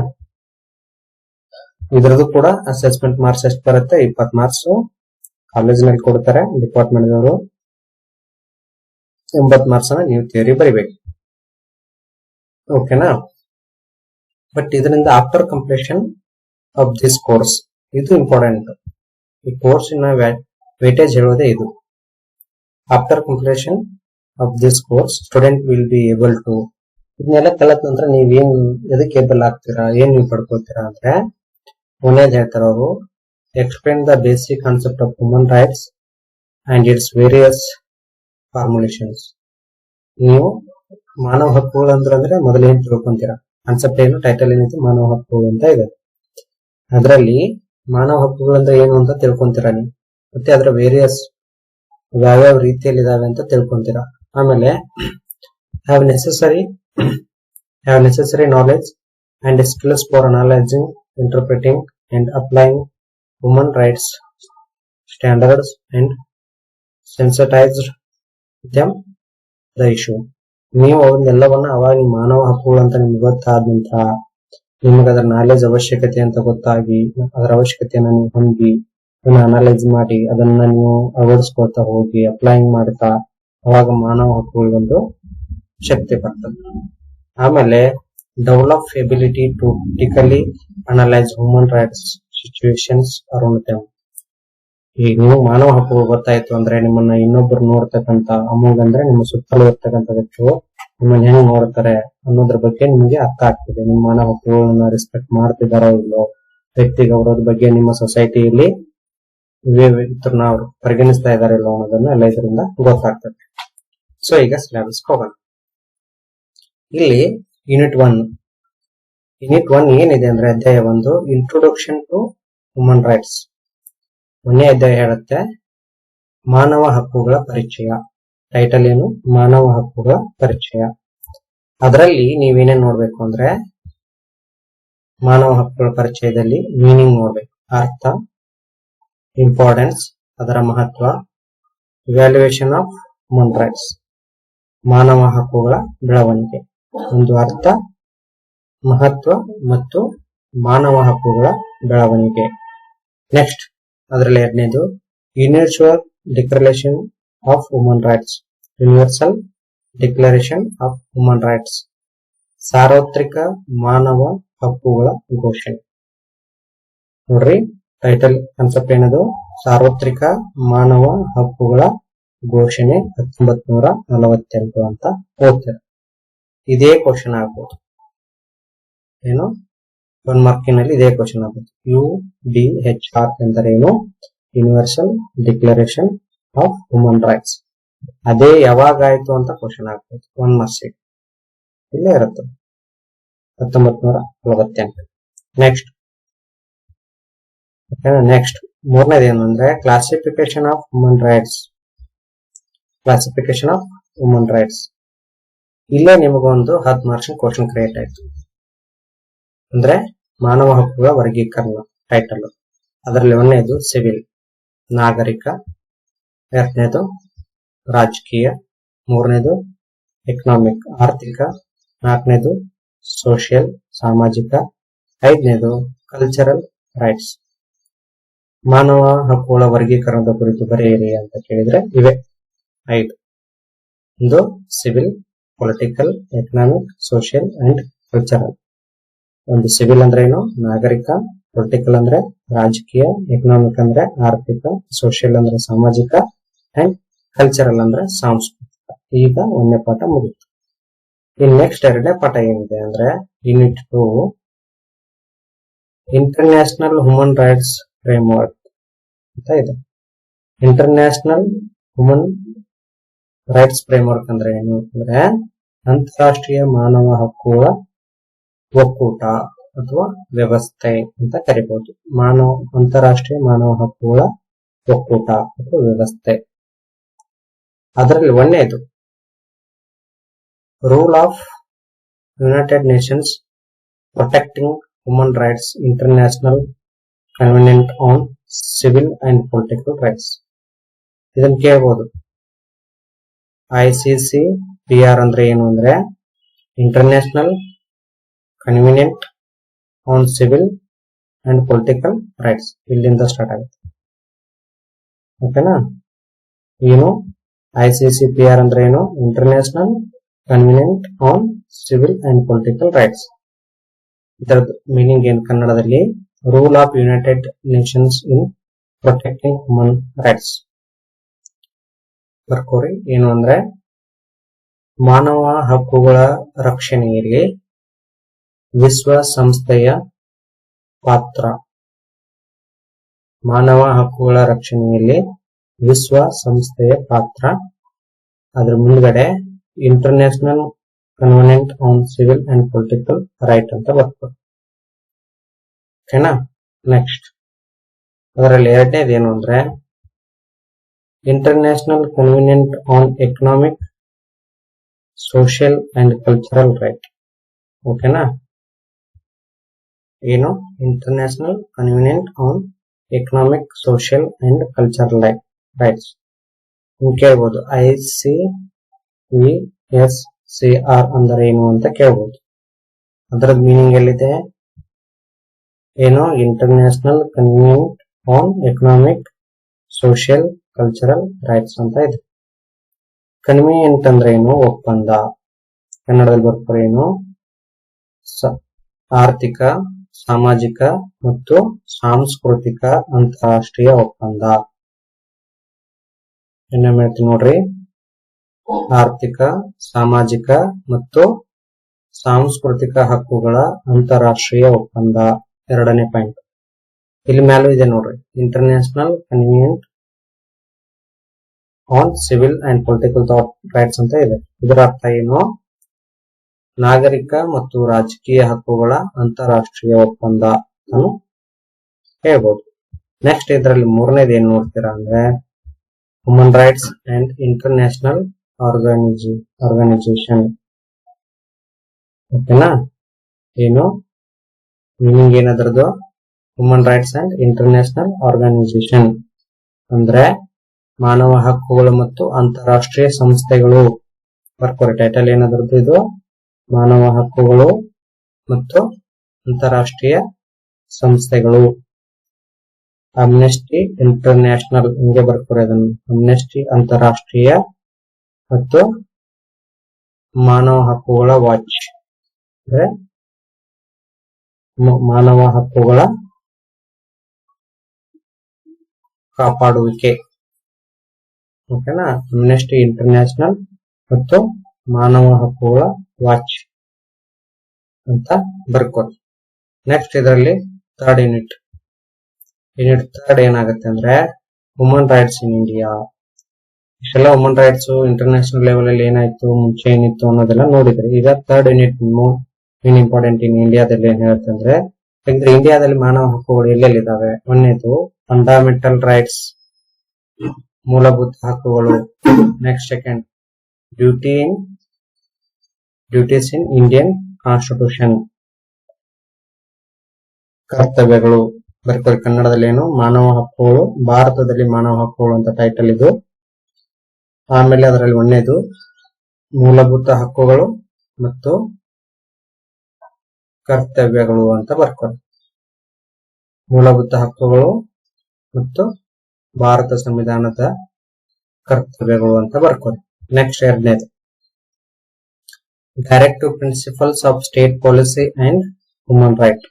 ಇದ್ರದ್ದು ಕೂಡ ಅಸೆಸ್ಮೆಂಟ್ ಮಾರ್ಕ್ಸ್ ಎಷ್ಟು ಬರುತ್ತೆ? 20 ಮಾರ್ಕ್ಸ್ ಕಾಲೇಜಿನಲ್ಲಿ ಕೊಡ್ತಾರೆ ಡಿಪಾರ್ಟ್ಮೆಂಟ್ ದವರು. 80 ಮಾರ್ಕ್ಸ್ ಅನ್ನ ನೀವು ಥಿಯರಿ ಬರಿಬೇಕು. ಓಕೆನಾ? ಬಟ್ ಇದರಿಂದ after completion of this course, ಇದು ಇಂಪಾರ್ಟೆಂಟ್. ಈ ಕೋರ್ಸಿನ ವೇಟೇಜ್ ಹೇಳೋದೇ ಇದು. After completion of this course student will be able to, ಇದನ್ನೆಲ್ಲ ಕಲಿತ ನಂತರ ನೀವೇನ್ ಎದಕ್ಕೆ ಏಬಲ್ ಆಗ್ತೀರಾ, ಏನ್ ನೀವು ಪಡ್ಕೋತೀರಾ ಅಂದ್ರೆ ಮೊನ್ನೆದ್ ಹೇಳ್ತಾರ ಅವರು, explain the basic concept of human rights and it's various formulations. ನೀವು ಮಾನವ ಹಕ್ಕುಗಳು ಅಂದ್ರೆ ಮೊದಲೇ ಏನ್ ತಿಳ್ಕೊಂತೀರಾ? ಕಾನ್ಸೆಪ್ಟ್ ಏನು? ಟೈಟಲ್ ಏನೈತಿ? ಮಾನವ ಹಕ್ಕುಗಳು ಅಂತ ಇದೆ. ಅದರಲ್ಲಿ ಮಾನವ ಹಕ್ಕುಗಳು ಅಂದ್ರೆ ಏನು ಅಂತ ತಿಳ್ಕೊಂತೀರಾ ನೀವು. ಮತ್ತೆ ಅದರ ವೇರಿಯಸ್ ಯಾವ್ಯಾವ ರೀತಿಯಲ್ಲಿ ಇದಾವೆ ಅಂತ ತಿಳ್ಕೊಂತೀರಾ. ಆಮೇಲೆ have necessary knowledge and skills for analysing, interpreting and applying human rights standards and sensitised them the issue. ನೀವು ಅವನ್ನೆಲ್ಲವನ್ನ ಅವಾಗ ಮಾನವ ಹಕ್ಕುಗಳು ಅಂತ ನಿಮ್ಗೆ ಗೊತ್ತಾದ ನಂತರ, ನಿಮಗೆ ಅದರ ನಾಲೆಜ್ ಅವಶ್ಯಕತೆ ಅಂತ ಗೊತ್ತಾಗಿ, ಅದರ ಅವಶ್ಯಕತೆಯನ್ನು ನೀವು ಹೊಂದಿ, ಅದನ್ನ ಅನಲೈಸ್ ಮಾಡಿ, ಅದನ್ನ ನೀವು ಅಳವಡಿಸ್ಕೊಳ್ತಾ ಹೋಗಿ ಅಪ್ಲೈಯಿಂಗ್ ಮಾಡ್ತಾ, ಅವಾಗ ಮಾನವ ಹಕ್ಕುಗಳೊಂದು ಶಕ್ತಿ ಬರ್ತದೆ. ಆಮೇಲೆ develop ability to critically analyse human rights situations around them. ಈಗ ನೀವು ಮಾನವ ಹಕ್ಕುಗಳು ಗೊತ್ತಾಯ್ತು ಅಂದ್ರೆ ನಿಮ್ಮನ್ನ ಇನ್ನೊಬ್ರು ನೋಡ್ತಕ್ಕಂತ ಅಮೋಘ ಅಂದ್ರೆ ನಿಮ್ಮ ಸುತ್ತಲೂ ಇರ್ತಕ್ಕಂಥ ವ್ಯಕ್ತಿಗಳು ನಿಮ್ಮನ್ನ ಹೆಂಗ್ ನೋಡ್ತಾರೆ ಅನ್ನೋದ್ರ ಬಗ್ಗೆ ನಿಮಗೆ ಅರ್ಥ ಆಗ್ತಿದೆ. ನಿಮ್ಮ ಮಾನವ ಹಕ್ಕುಗಳನ್ನ ರೆಸ್ಪೆಕ್ಟ್ ಮಾಡ್ತಿದಾರೋ ಇಲ್ಲೋ, ವ್ಯಕ್ತಿ ಗೌರವದ ಬಗ್ಗೆ ನಿಮ್ಮ ಸೊಸೈಟಿಯಲ್ಲಿ ಅವ್ರು ಪರಿಗಣಿಸ್ತಾ ಇದಾರೆ ಇಲ್ಲೋ ಅನ್ನೋದನ್ನ ಎಲ್ಲ ಇದರಿಂದ ಗೊತ್ತಾಗ್ತದೆ. ಸೊ ಈಗ ಸಿಲೆಬಸ್ ಹೋಗೋಣ. ಇಲ್ಲಿ ಯೂನಿಟ್ 1 ಏನಿದೆ ಅಂದ್ರೆ ಅಧ್ಯಾಯ 1 ಇಂಟ್ರೊಡಕ್ಷನ್ ಟು ಹ್ಯೂಮನ್ ರೈಟ್ಸ್. ಒಂದೇ ಅಧ್ಯಾಯ ಹೇಳುತ್ತೆ ಮಾನವ ಹಕ್ಕುಗಳ ಪರಿಚಯ. ಟೈಟಲ್ ಏನು? ಮಾನವ ಹಕ್ಕುಗಳ ಪರಿಚಯ. ಅದರಲ್ಲಿ ನೀವೇನೇನ್ ನೋಡ್ಬೇಕು ಅಂದ್ರೆ ಮಾನವ ಹಕ್ಕುಗಳ ಪರಿಚಯದಲ್ಲಿ ಮೀನಿಂಗ್ ನೋಡ್ಬೇಕು, ಅರ್ಥ, ಇಂಪಾರ್ಟೆನ್ಸ್, ಅದರ ಮಹತ್ವ, ಇವ್ಯಾಲ್ಯೂಯೇಷನ್ ಆಫ್ ಹ್ಯೂಮನ್ ರೈಟ್ಸ್, ಮಾನವ ಹಕ್ಕುಗಳ ಬೆಳವಣಿಗೆ. ಒಂದು ಅರ್ಥ, ಮಹತ್ವ ಮತ್ತು ಮಾನವ ಹಕ್ಕುಗಳ ಬೆಳವಣಿಗೆ. ನೆಕ್ಸ್ಟ್ ಅದರಲ್ಲಿ ಎರಡನೇದು universal declaration of human rights. Universal declaration of human rights, ಸಾರ್ವತ್ರಿಕ ಮಾನವ ಹಕ್ಕುಗಳ ಘೋಷಣೆ. ನೋಡ್ರಿ ಟೈಟಲ್ ಕಾನ್ಸೆಪ್ಟ್ ಏನದು? ಸಾರ್ವತ್ರಿಕ ಮಾನವ ಹಕ್ಕುಗಳ ಘೋಷಣೆ 1948 ಅಂತ ಓದ್ತಾರೆ. ಇದೇ ಕ್ವಶನ್ ಆಗ್ಬೋದು, ಏನು 1 ಮಾರ್ಕಿನಲ್ಲಿ ಇದೇ ಕ್ವಶನ್ ಆಗ್ಬೋದು. UDHR ಎಂದರೇನು? Universal declaration of human rights. ಅದೇ ಯಾವಾಗ ಆಯ್ತು ಅಂತ ಕ್ವಶನ್ ಆಗ್ಬೋದು. 1 ಮಾರ್ಕ್ಸ್ ಇಲ್ಲೇ ಇರುತ್ತೆ 1948. ನೆಕ್ಸ್ಟ್ ಮೂರನೇದು ಏನು ಅಂದ್ರೆ classification of human rights. Classification of human rights. ಇಲ್ಲೇ ನಿಮಗೊಂದು 10 ಮಾರ್ಕ್ಸ್ ಕ್ವಶನ್ ಕ್ರಿಯೇಟ್ ಆಯ್ತು. ಅಂದ್ರೆ ಮಾನವ ಹಕ್ಕುಗಳ ವರ್ಗೀಕರಣ ಟೈಟಲ್. ಅದರಲ್ಲಿ ಒಂದನೇದು ಸಿವಿಲ್, ನಾಗರಿಕ. ಎರಡನೇದು ರಾಜಕೀಯ. ಮೂರನೇದು ಎಕನಾಮಿಕ್, ಆರ್ಥಿಕ. ನಾಲ್ಕನೇದು ಸೋಷಿಯಲ್, ಸಾಮಾಜಿಕ. ಐದನೇದು ಕಲ್ಚರಲ್ ರೈಟ್ಸ್. ಮಾನವ ಹಕ್ಕುಗಳ ವರ್ಗೀಕರಣದ ಕುರಿತು ಬರೆಯಿರಿ ಅಂತ ಕೇಳಿದ್ರೆ ಇವೆ 5. ಒಂದು civil, political, economic, social and cultural. ಒಂದು ಸಿವಿಲ್ ಅಂದ್ರೆ ಏನು? ನಾಗರಿಕ. ಪೊಲಿಟಿಕಲ್ ಅಂದ್ರೆ ರಾಜಕೀಯ. ಎಕನಾಮಿಕ್ ಅಂದ್ರೆ ಆರ್ಥಿಕ. ಸೋಷಿಯಲ್ ಅಂದ್ರೆ ಸಾಮಾಜಿಕ. ಅಂಡ್ ಕಲ್ಚರಲ್ ಅಂದ್ರೆ ಸಾಂಸ್ಕೃತಿಕ. ಈಗ 1ನೇ ಪಾಠ ಮುಗಿತು. ಇನ್ ನೆಕ್ಸ್ಟ್ 2ನೇ ಪಾಠ ಏನಿದೆ ಅಂದ್ರೆ unit 2 international human rights framework ಅಂತ ಇದೆ. ಇಂಟರ್ನ್ಯಾಷನಲ್ ಹ್ಯೂಮನ್ ರೈಟ್ಸ್ ಫ್ರೇಮ್ವರ್ಕ್ ಅಂದ್ರೆ ಏನು ಅಂದ್ರೆ ಅಂತಾರಾಷ್ಟ್ರೀಯ ಮಾನವ ಹಕ್ಕುಗಳ ಒಕ್ಕೂಟ ಅಥವಾ ವ್ಯವಸ್ಥೆ ಅಂತ ಕರಿಬಹುದು. ಅಂತಾರಾಷ್ಟ್ರೀಯ ಮಾನವ ಹಕ್ಕುಗಳ ಒಕ್ಕೂಟ ಅಥವಾ ವ್ಯವಸ್ಥೆ. ಅದರಲ್ಲಿ ಒಂದನೇದು rule of United Nations protecting human rights international convention on civil and political rights. ಇದನ್ನ ಕೇಳಬಹುದು. ICCPR ಅಂದ್ರೆ ಏನು ಅಂದ್ರೆ international convention on civil and political rights. ಇಲ್ಲಿಂದ ಸ್ಟಾರ್ಟ್ ಆಗುತ್ತೆ. ಓಕೆನಾ? ಏನು ICCPR ಅಂದ್ರೆ ಏನು? International convention on civil and political rights. ಇದರ ಮೀನಿಂಗ್ ಏನು ಕನ್ನಡದಲ್ಲಿ? Rule of United Nations in protecting human rights. ಬರ್ಕೋರಿ. ಏನು ಅಂದ್ರೆ ಮಾನವ ಹಕ್ಕುಗಳ ರಕ್ಷಣೆಯಲ್ಲಿ ವಿಶ್ವಸಂಸ್ಥೆಯ ಪಾತ್ರ. ಮಾನವ ಹಕ್ಕುಗಳ ರಕ್ಷಣೆಯಲ್ಲಿ ವಿಶ್ವಸಂಸ್ಥೆಯ ಪಾತ್ರ. ಅದರ ಮುಂದ್ಗಡೆ international convention on civil and political right ಅಂತ ಬರ್ತದೆ. ಓಕೆನಾ? ನೆಕ್ಸ್ಟ್ ಅದರಲ್ಲಿ ಎರಡನೇದು ಏನು ಅಂದ್ರೆ international convention on economic, social and cultural right. ಓಕೆನಾ? ಏನು? International convention on economic, social and cultural rights. ನೀವು ಕೇಳ್ಬೋದು ICVSCR ಅಂದ್ರೆ ಏನು ಅಂತ ಕೇಳ್ಬೋದು. ಅದರದ್ದು ಮೀನಿಂಗ್ ಎಲ್ಲಿದೆ? ಏನು? International convention on economic, social, cultural rights ಅಂತ ಇದೆ. ಕನ್ವೆನ್ಷನ್ ಅಂದ್ರೆ ಏನು? ಒಪ್ಪಂದ. ಕನ್ನಡದಲ್ಲಿ ಬರ್ತಾರೆ ಏನು? ಆರ್ಥಿಕ, ಸಾಮಾಜಿಕ ಮತ್ತು ಸಾಂಸ್ಕೃತಿಕ ಅಂತಾರಾಷ್ಟ್ರೀಯ ಒಪ್ಪಂದ. ಇನ್ನೊಮ್ಮೆ ಹೇಳ್ತೀನಿ ನೋಡ್ರಿ. ಆರ್ಥಿಕ, ಸಾಮಾಜಿಕ ಮತ್ತು ಸಾಂಸ್ಕೃತಿಕ ಹಕ್ಕುಗಳ ಅಂತಾರಾಷ್ಟ್ರೀಯ ಒಪ್ಪಂದ. ಎರಡನೇ ಪಾಯಿಂಟ್ ಇಲ್ಲಿ ಮೇಲೂ ಇದೆ ನೋಡ್ರಿ. International convention on civil and political rights ಅಂತ ಇದೆ. ಇದರ ಅರ್ಥ ಏನು? ನಾಗರಿಕ ಮತ್ತು ರಾಜಕೀಯ ಹಕ್ಕುಗಳ ಅಂತಾರಾಷ್ಟ್ರೀಯ ಒಪ್ಪಂದ ಅನ್ನು ಹೇಳ್ಬೋದು. ನೆಕ್ಸ್ಟ್ ಇದರಲ್ಲಿ ಮೂರನೇದು ಏನ್ ನೋಡ್ತೀರಾ ಅಂದ್ರೆ human rights and international organisation. ಓಕೆನಾ? ಏನು ಮೀನಿಂಗ್ ಏನದ್ರದ್ದು? Human rights and international organisation ಅಂದ್ರೆ ಮಾನವ ಹಕ್ಕುಗಳು ಮತ್ತು ಅಂತಾರಾಷ್ಟ್ರೀಯ ಸಂಸ್ಥೆಗಳು. ಬರ್ಕೋರಿ ಟೈಟಲ್ ಏನದ್ರದ್ದು? ಇದು ಮಾನವ ಹಕ್ಕುಗಳು ಮತ್ತು ಅಂತಾರಾಷ್ಟ್ರೀಯ ಸಂಸ್ಥೆಗಳು. ಅಮ್ನೆಸ್ಟಿ ಇಂಟರ್ನ್ಯಾಷನಲ್ ಹಿಂಗೆ ಬರ್ಕೋರಿ ಅದನ್ನು. ಅಮ್ನೆಸ್ಟಿ ಅಂತಾರಾಷ್ಟ್ರೀಯ ಮತ್ತು ಮಾನವ ಹಕ್ಕುಗಳ ವಾಚ್ ಅಂದ್ರೆ ಮಾನವ ಹಕ್ಕುಗಳ ಕಾಪಾಡುವಿಕೆ. ಓಕೆನಾ? ಅಮ್ನೆಸ್ಟಿ ಇಂಟರ್ನ್ಯಾಷನಲ್ ಮತ್ತು ಮಾನವ ಹಕ್ಕುಗಳ ವಾಚ್ ಅಂತ ಬರ್ಕೋರಿ. ನೆಕ್ಸ್ಟ್ ಇದರಲ್ಲಿ ಥರ್ಡ್ ಯೂನಿಟ್ ಥರ್ಡ್ ಏನಾಗುತ್ತೆ ಅಂದ್ರೆ ಹ್ಯೂಮನ್ ರೈಟ್ಸ್ ಇನ್ ಇಂಡಿಯಾ. ಇಷ್ಟೆಲ್ಲ ಹ್ಯೂಮನ್ ರೈಟ್ಸ್ ಇಂಟರ್ನ್ಯಾಷನಲ್ ಲೆವೆಲ್ ಅಲ್ಲಿ ಏನಾಯ್ತು, ಮುಂಚೆ ಏನಿತ್ತು ಅನ್ನೋದೆಲ್ಲ ನೋಡಿದ್ರಿ. ಈಗ third unit main important in ಇಂಡಿಯಾದಲ್ಲಿ ಏನ್ ಹೇಳುತ್ತೆ ಅಂದ್ರೆ ಯಾಕಂದ್ರೆ ಇಂಡಿಯಾದಲ್ಲಿ ಮಾನವ ಹಕ್ಕುಗಳು ಎಲ್ಲೆಲ್ಲಿದ್ದಾವೆ? ಒಂದೇದು ಫಂಡಮೆಂಟಲ್ ರೈಟ್ಸ್, ಮೂಲಭೂತ ಹಕ್ಕುಗಳು. Next second duties in Indian constitution, ಕರ್ತವ್ಯಗಳು. ಬರ್ಕೋರಿ ಕನ್ನಡದಲ್ಲಿ ಏನು? ಮಾನವ ಹಕ್ಕುಗಳು, ಭಾರತದಲ್ಲಿ ಮಾನವ ಹಕ್ಕುಗಳು ಅಂತ ಟೈಟಲ್ ಇದು. ಆಮೇಲೆ ಅದರಲ್ಲಿ ಒಂದೇದು ಮೂಲಭೂತ ಹಕ್ಕುಗಳು ಮತ್ತು ಕರ್ತವ್ಯಗಳು ಅಂತ ಬರ್ಕೋರಿ. ಮೂಲಭೂತ ಹಕ್ಕುಗಳು ಮತ್ತು ಭಾರತ ಸಂವಿಧಾನದ ಕರ್ತವ್ಯಗಳು ಅಂತ ಬರ್ಕೋರಿ. ನೆಕ್ಸ್ಟ್ ಎರಡನೇದು directive principles of state policy and human right.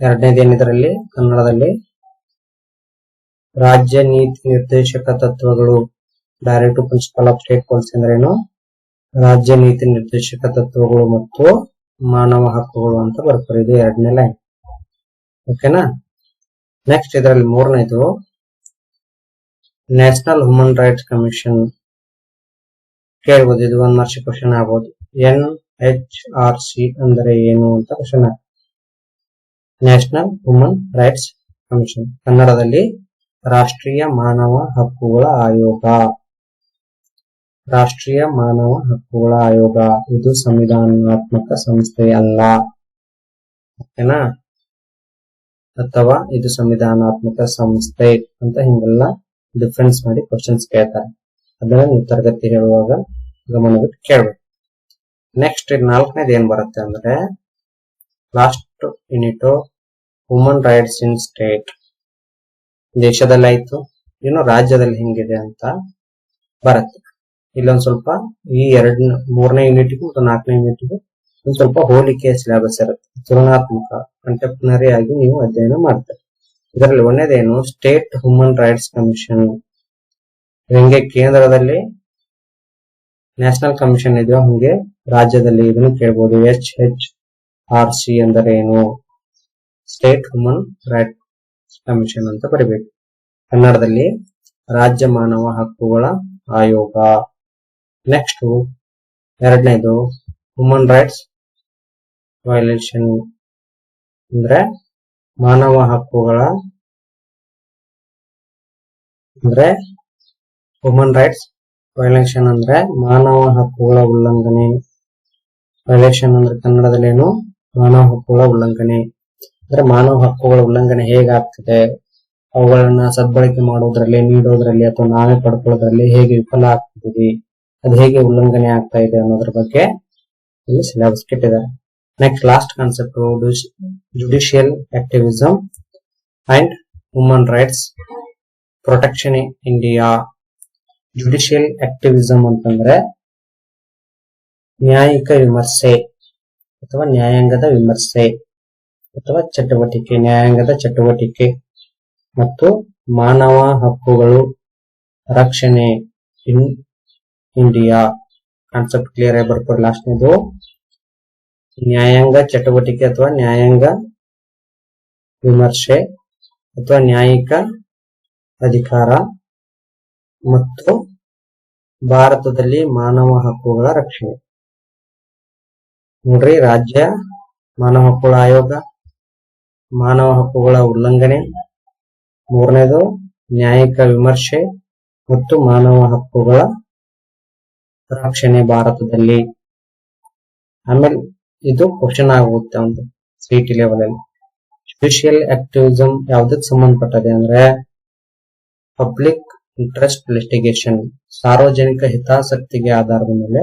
ಎರಡನೇದು ಏನಿದರಲ್ಲಿ ಕನ್ನಡದಲ್ಲಿ ರಾಜ್ಯ ನೀತಿ ನಿರ್ದೇಶಕ ತತ್ವಗಳು. Directive principle of state policy ಅಂದ್ರೆ ಏನು? ರಾಜ್ಯ ನೀತಿ ನಿರ್ದೇಶಕ ತತ್ವಗಳು ಮತ್ತು ಮಾನವ ಹಕ್ಕುಗಳು ಅಂತ ಬರ್ತಾರೆ. ಇದು ಎರಡನೇ ಲೈನ್. ಓಕೆನಾ? ನೆಕ್ಸ್ಟ್ ಇದರಲ್ಲಿ ಮೂರನೇದು ನ್ಯಾಷನಲ್ ಹ್ಯೂಮನ್ ರೈಟ್ಸ್ ಕಮಿಷನ್ ಕೇಳ್ಬೋದು. ಇದು 1 ಮಾರ್ಕ್ಸ್ ಕ್ವಶನ್ ಆಗ್ಬೋದು. NHRC ಅಂದ್ರೆ ಏನು ಅಂತ ಕ್ವಶನ್ ಆಗ್ತದೆ. ನ್ಯಾಷನಲ್ ಹ್ಯೂಮನ್ ರೈಟ್ಸ್ ಕಮಿಷನ್, ಕನ್ನಡದಲ್ಲಿ ರಾಷ್ಟ್ರೀಯ ಮಾನವ ಹಕ್ಕುಗಳ ಆಯೋಗ. ರಾಷ್ಟ್ರೀಯ ಮಾನವ ಹಕ್ಕುಗಳ ಆಯೋಗ ಇದು ಸಂವಿಧಾನಾತ್ಮಕ ಸಂಸ್ಥೆ ಅಲ್ಲ, ಓಕೆನಾ? ಅಥವಾ ಇದು ಸಂವಿಧಾನಾತ್ಮಕ ಸಂಸ್ಥೆ ಅಂತ ಹಿಂಗೆಲ್ಲ ಡಿಫರೆನ್ಸ್ ಮಾಡಿ ಕ್ವಶನ್ಸ್ ಕೇಳ್ತಾರೆ. ಅದನ್ನ ನೀವು ತರಗತಿ ಹೇಳುವಾಗ ಗಮನವಿಟ್ಟು ಕೇಳಬೇಕು. ನೆಕ್ಸ್ಟ್ 4ನೇದು ಏನ್ ಬರುತ್ತೆ ಅಂದ್ರೆ last unit human rights in state. ದೇಶದಲ್ಲಿ ಆಯ್ತು, ಇನ್ನು ರಾಜ್ಯದಲ್ಲಿ ಹೆಂಗಿದೆ ಅಂತ ಬರುತ್ತೆ. ಇಲ್ಲೊಂದ್ ಸ್ವಲ್ಪ ಈ 3ನೇ ಯೂನಿಟ್ಗೂ ಮತ್ತು 4ನೇ ಯೂನಿಟ್ಗೂ ಒಂದ್ ಸ್ವಲ್ಪ ಹೋಲಿಕೆಯ ಸಿಲೆಬಸ್ ಇರುತ್ತೆ. ತುಲನಾತ್ಮಕ ಕಂಟೆಂಪರರಿ ಆಗಿ ನೀವು ಅಧ್ಯಯನ ಮಾಡ್ತಾರೆ. ಇದರಲ್ಲಿ 1ನೇದೇನು ಸ್ಟೇಟ್ ಹ್ಯೂಮನ್ ರೈಟ್ಸ್ ಕಮಿಷನ್. ಹೆಂಗೆ ಕೇಂದ್ರದಲ್ಲಿ ನ್ಯಾಷನಲ್ ಕಮಿಷನ್ ಇದೆಯೋ ಹಂಗೆ ರಾಜ್ಯದಲ್ಲಿ ಇದನ್ನು ಕೇಳ್ಬೋದು. HHRC ಅಂದರೆ ಏನು? ಸ್ಟೇಟ್ ಹ್ಯೂಮನ್ ರೈಟ್ಸ್ ಕಮಿಷನ್ ಅಂತ ಬರೀಬೇಕು. ಕನ್ನಡದಲ್ಲಿ ರಾಜ್ಯ ಮಾನವ ಹಕ್ಕುಗಳ ಆಯೋಗ. ನೆಕ್ಸ್ಟ್ 2ನೇದು ಹ್ಯೂಮನ್ ರೈಟ್ಸ್ ವೈಲೇಷನ್ ಅಂದ್ರೆ ಮಾನವ ಹಕ್ಕುಗಳ ಅಂದ್ರೆ ಹ್ಯೂಮನ್ ರೈಟ್ಸ್ ವೈಲೇಷನ್ ಅಂದ್ರೆ ಮಾನವ ಹಕ್ಕುಗಳ ಉಲ್ಲಂಘನೆ. ವೈಲೇಷನ್ ಅಂದ್ರೆ ಕನ್ನಡದಲ್ಲಿ ಏನು? ಮಾನವ ಹಕ್ಕುಗಳ ಉಲ್ಲಂಘನೆ. ಅಂದ್ರೆ ಮಾನವ ಹಕ್ಕುಗಳ ಉಲ್ಲಂಘನೆ ಹೇಗಾಗ್ತಿದೆ, ಅವುಗಳನ್ನ ಸದ್ಬಳಕೆ ಮಾಡೋದ್ರಲ್ಲಿ, ನೀಡೋದ್ರಲ್ಲಿ ಅಥವಾ ನಾವೇ ಪಡ್ಕೊಳ್ಳೋದ್ರಲ್ಲಿ ಹೇಗೆ ವಿಫಲ ಆಗ್ತಿದೀವಿ, ಅದು ಹೇಗೆ ಉಲ್ಲಂಘನೆ ಆಗ್ತಾ ಇದೆ ಅನ್ನೋದ್ರ ಬಗ್ಗೆ ಇಲ್ಲಿ ಸಿಲೆಬಸ್ ಕೆಟ್ಟಿದ್ದಾರೆ. Next last concept judicial activism and human rights protection in India. Judicial activism ಅಂತಂದ್ರೆ ನ್ಯಾಯಿಕ ವಿಮರ್ಶೆ ಅಥವಾ ನ್ಯಾಯಾಂಗದ ವಿಮರ್ಶೆ ಅಥವಾ ಚಟುವಟಿಕೆ, ನ್ಯಾಯಾಂಗದ ಚಟುವಟಿಕೆ ಮತ್ತು ಮಾನವ ಹಕ್ಕುಗಳು ರಕ್ಷಣೆ ಇನ್ ಇಂಡಿಯಾ. ಕಾನ್ಸೆಪ್ಟ್ ಕ್ಲಿಯರ್ ಆಗಿ ಬರ್ಕೊಳ್ಳಿ. ಲಾಸ್ಟ್ನೇದು ನ್ಯಾಯಾಂಗ ಚಟುವಟಿಕೆ ಅಥವಾ ನ್ಯಾಯಾಂಗ ವಿಮರ್ಶೆ ಅಥವಾ ನ್ಯಾಯಿಕ ಅಧಿಕಾರ ಮತ್ತು ಭಾರತದಲ್ಲಿ ಮಾನವ ಹಕ್ಕುಗಳ ರಕ್ಷಣೆ. ನೋಡ್ರಿ, ರಾಜ್ಯ ಮಾನವ ಹಕ್ಕುಗಳ ಆಯೋಗ, ಮಾನವ ಹಕ್ಕುಗಳ ಉಲ್ಲಂಘನೆ, 3ನೇದು ನ್ಯಾಯಿಕ ವಿಮರ್ಶೆ ಮತ್ತು ಮಾನವ ಹಕ್ಕುಗಳ ರಕ್ಷಣೆ ಭಾರತದಲ್ಲಿ. ಆಮೇಲೆ ಇದು ಕ್ವಶನ್ ಆಗುತ್ತೆ ಒಂದು CET ಲೆವೆಲ್ ಅಲ್ಲಿ. ಜುಡಿಷಿಯಲ್ ಆಕ್ಟಿವಿಸಮ್ ಯಾವ್ದಕ್ಕೆ ಸಂಬಂಧಪಟ್ಟದೆ ಅಂದ್ರೆ ಪಬ್ಲಿಕ್ ಇಂಟ್ರೆಸ್ಟ್ ಲಿಟಿಗೇಷನ್, ಸಾರ್ವಜನಿಕ ಹಿತಾಸಕ್ತಿಗೆ ಆಧಾರದ ಮೇಲೆ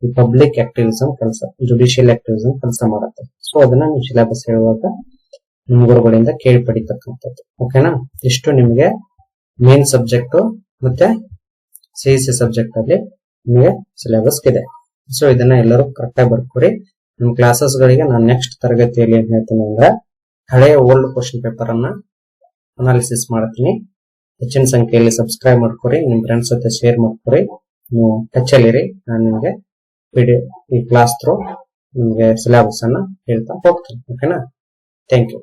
ಈ ಪಬ್ಲಿಕ್ ಆಕ್ಟಿವಿಸಮ್ ಕೆಲಸ, ಜುಡಿಷಿಯಲ್ ಆಕ್ಟಿವಿಸಮ್ ಕೆಲಸ ಮಾಡುತ್ತೆ. ಸೊ ಅದನ್ನ ನೀವು ಸಿಲೆಬಸ್ ಹೇಳುವಾಗ ನಿಮ್ಮ ಗುರುಗಳಿಂದ ಕೇಳಿ ಪಡಿತಕ್ಕಂಥದ್ದು. ಓಕೆನಾ? ಇಷ್ಟು ನಿಮಗೆ ಮೇನ್ ಸಬ್ಜೆಕ್ಟ್ ಮತ್ತೆ CEC ಸಬ್ಜೆಕ್ಟ್ ಅಲ್ಲಿ ನಿಮಗೆ ಸಿಲೆಬಸ್ ಇದೆ. ಸೊ ಇದನ್ನ ಎಲ್ಲರೂ ಕರೆಕ್ಟ್ ಆಗಿ ಬರ್ಕೊರಿ. ನಿಮ್ಮ ಕ್ಲಾಸಸ್ ಗಳಿಗೆ ನಾನು ನೆಕ್ಸ್ಟ್ ತರಗತಿಯಲ್ಲಿ ಏನ್ ಹೇಳ್ತೀನಿ ಅಂದ್ರೆ ಹಳೆಯ ಓಲ್ಡ್ ಕ್ವಶನ್ ಪೇಪರ್ ಅನ್ನ ಅನಾಲಿಸಿಸ್ ಮಾಡ್ತೀನಿ. ಹೆಚ್ಚಿನ ಸಂಖ್ಯೆಯಲ್ಲಿ ಸಬ್ಸ್ಕ್ರೈಬ್ ಮಾಡ್ಕೊರಿ, ನಿಮ್ ಫ್ರೆಂಡ್ಸ್ ಜೊತೆ ಶೇರ್ ಮಾಡ್ಕೊರಿ. ನೀವು ಟಚ್ ಅಲ್ಲಿರಿ. ನಾನು ನಿಮಗೆ ಈ ಕ್ಲಾಸ್ ಥ್ರೂ ನಿಮಗೆ ಸಿಲೆಬಸ್ ಅನ್ನ ಹೇಳ್ತಾ ಹೋಗ್ತೀನಿ. ಓಕೆನಾ? Thank you.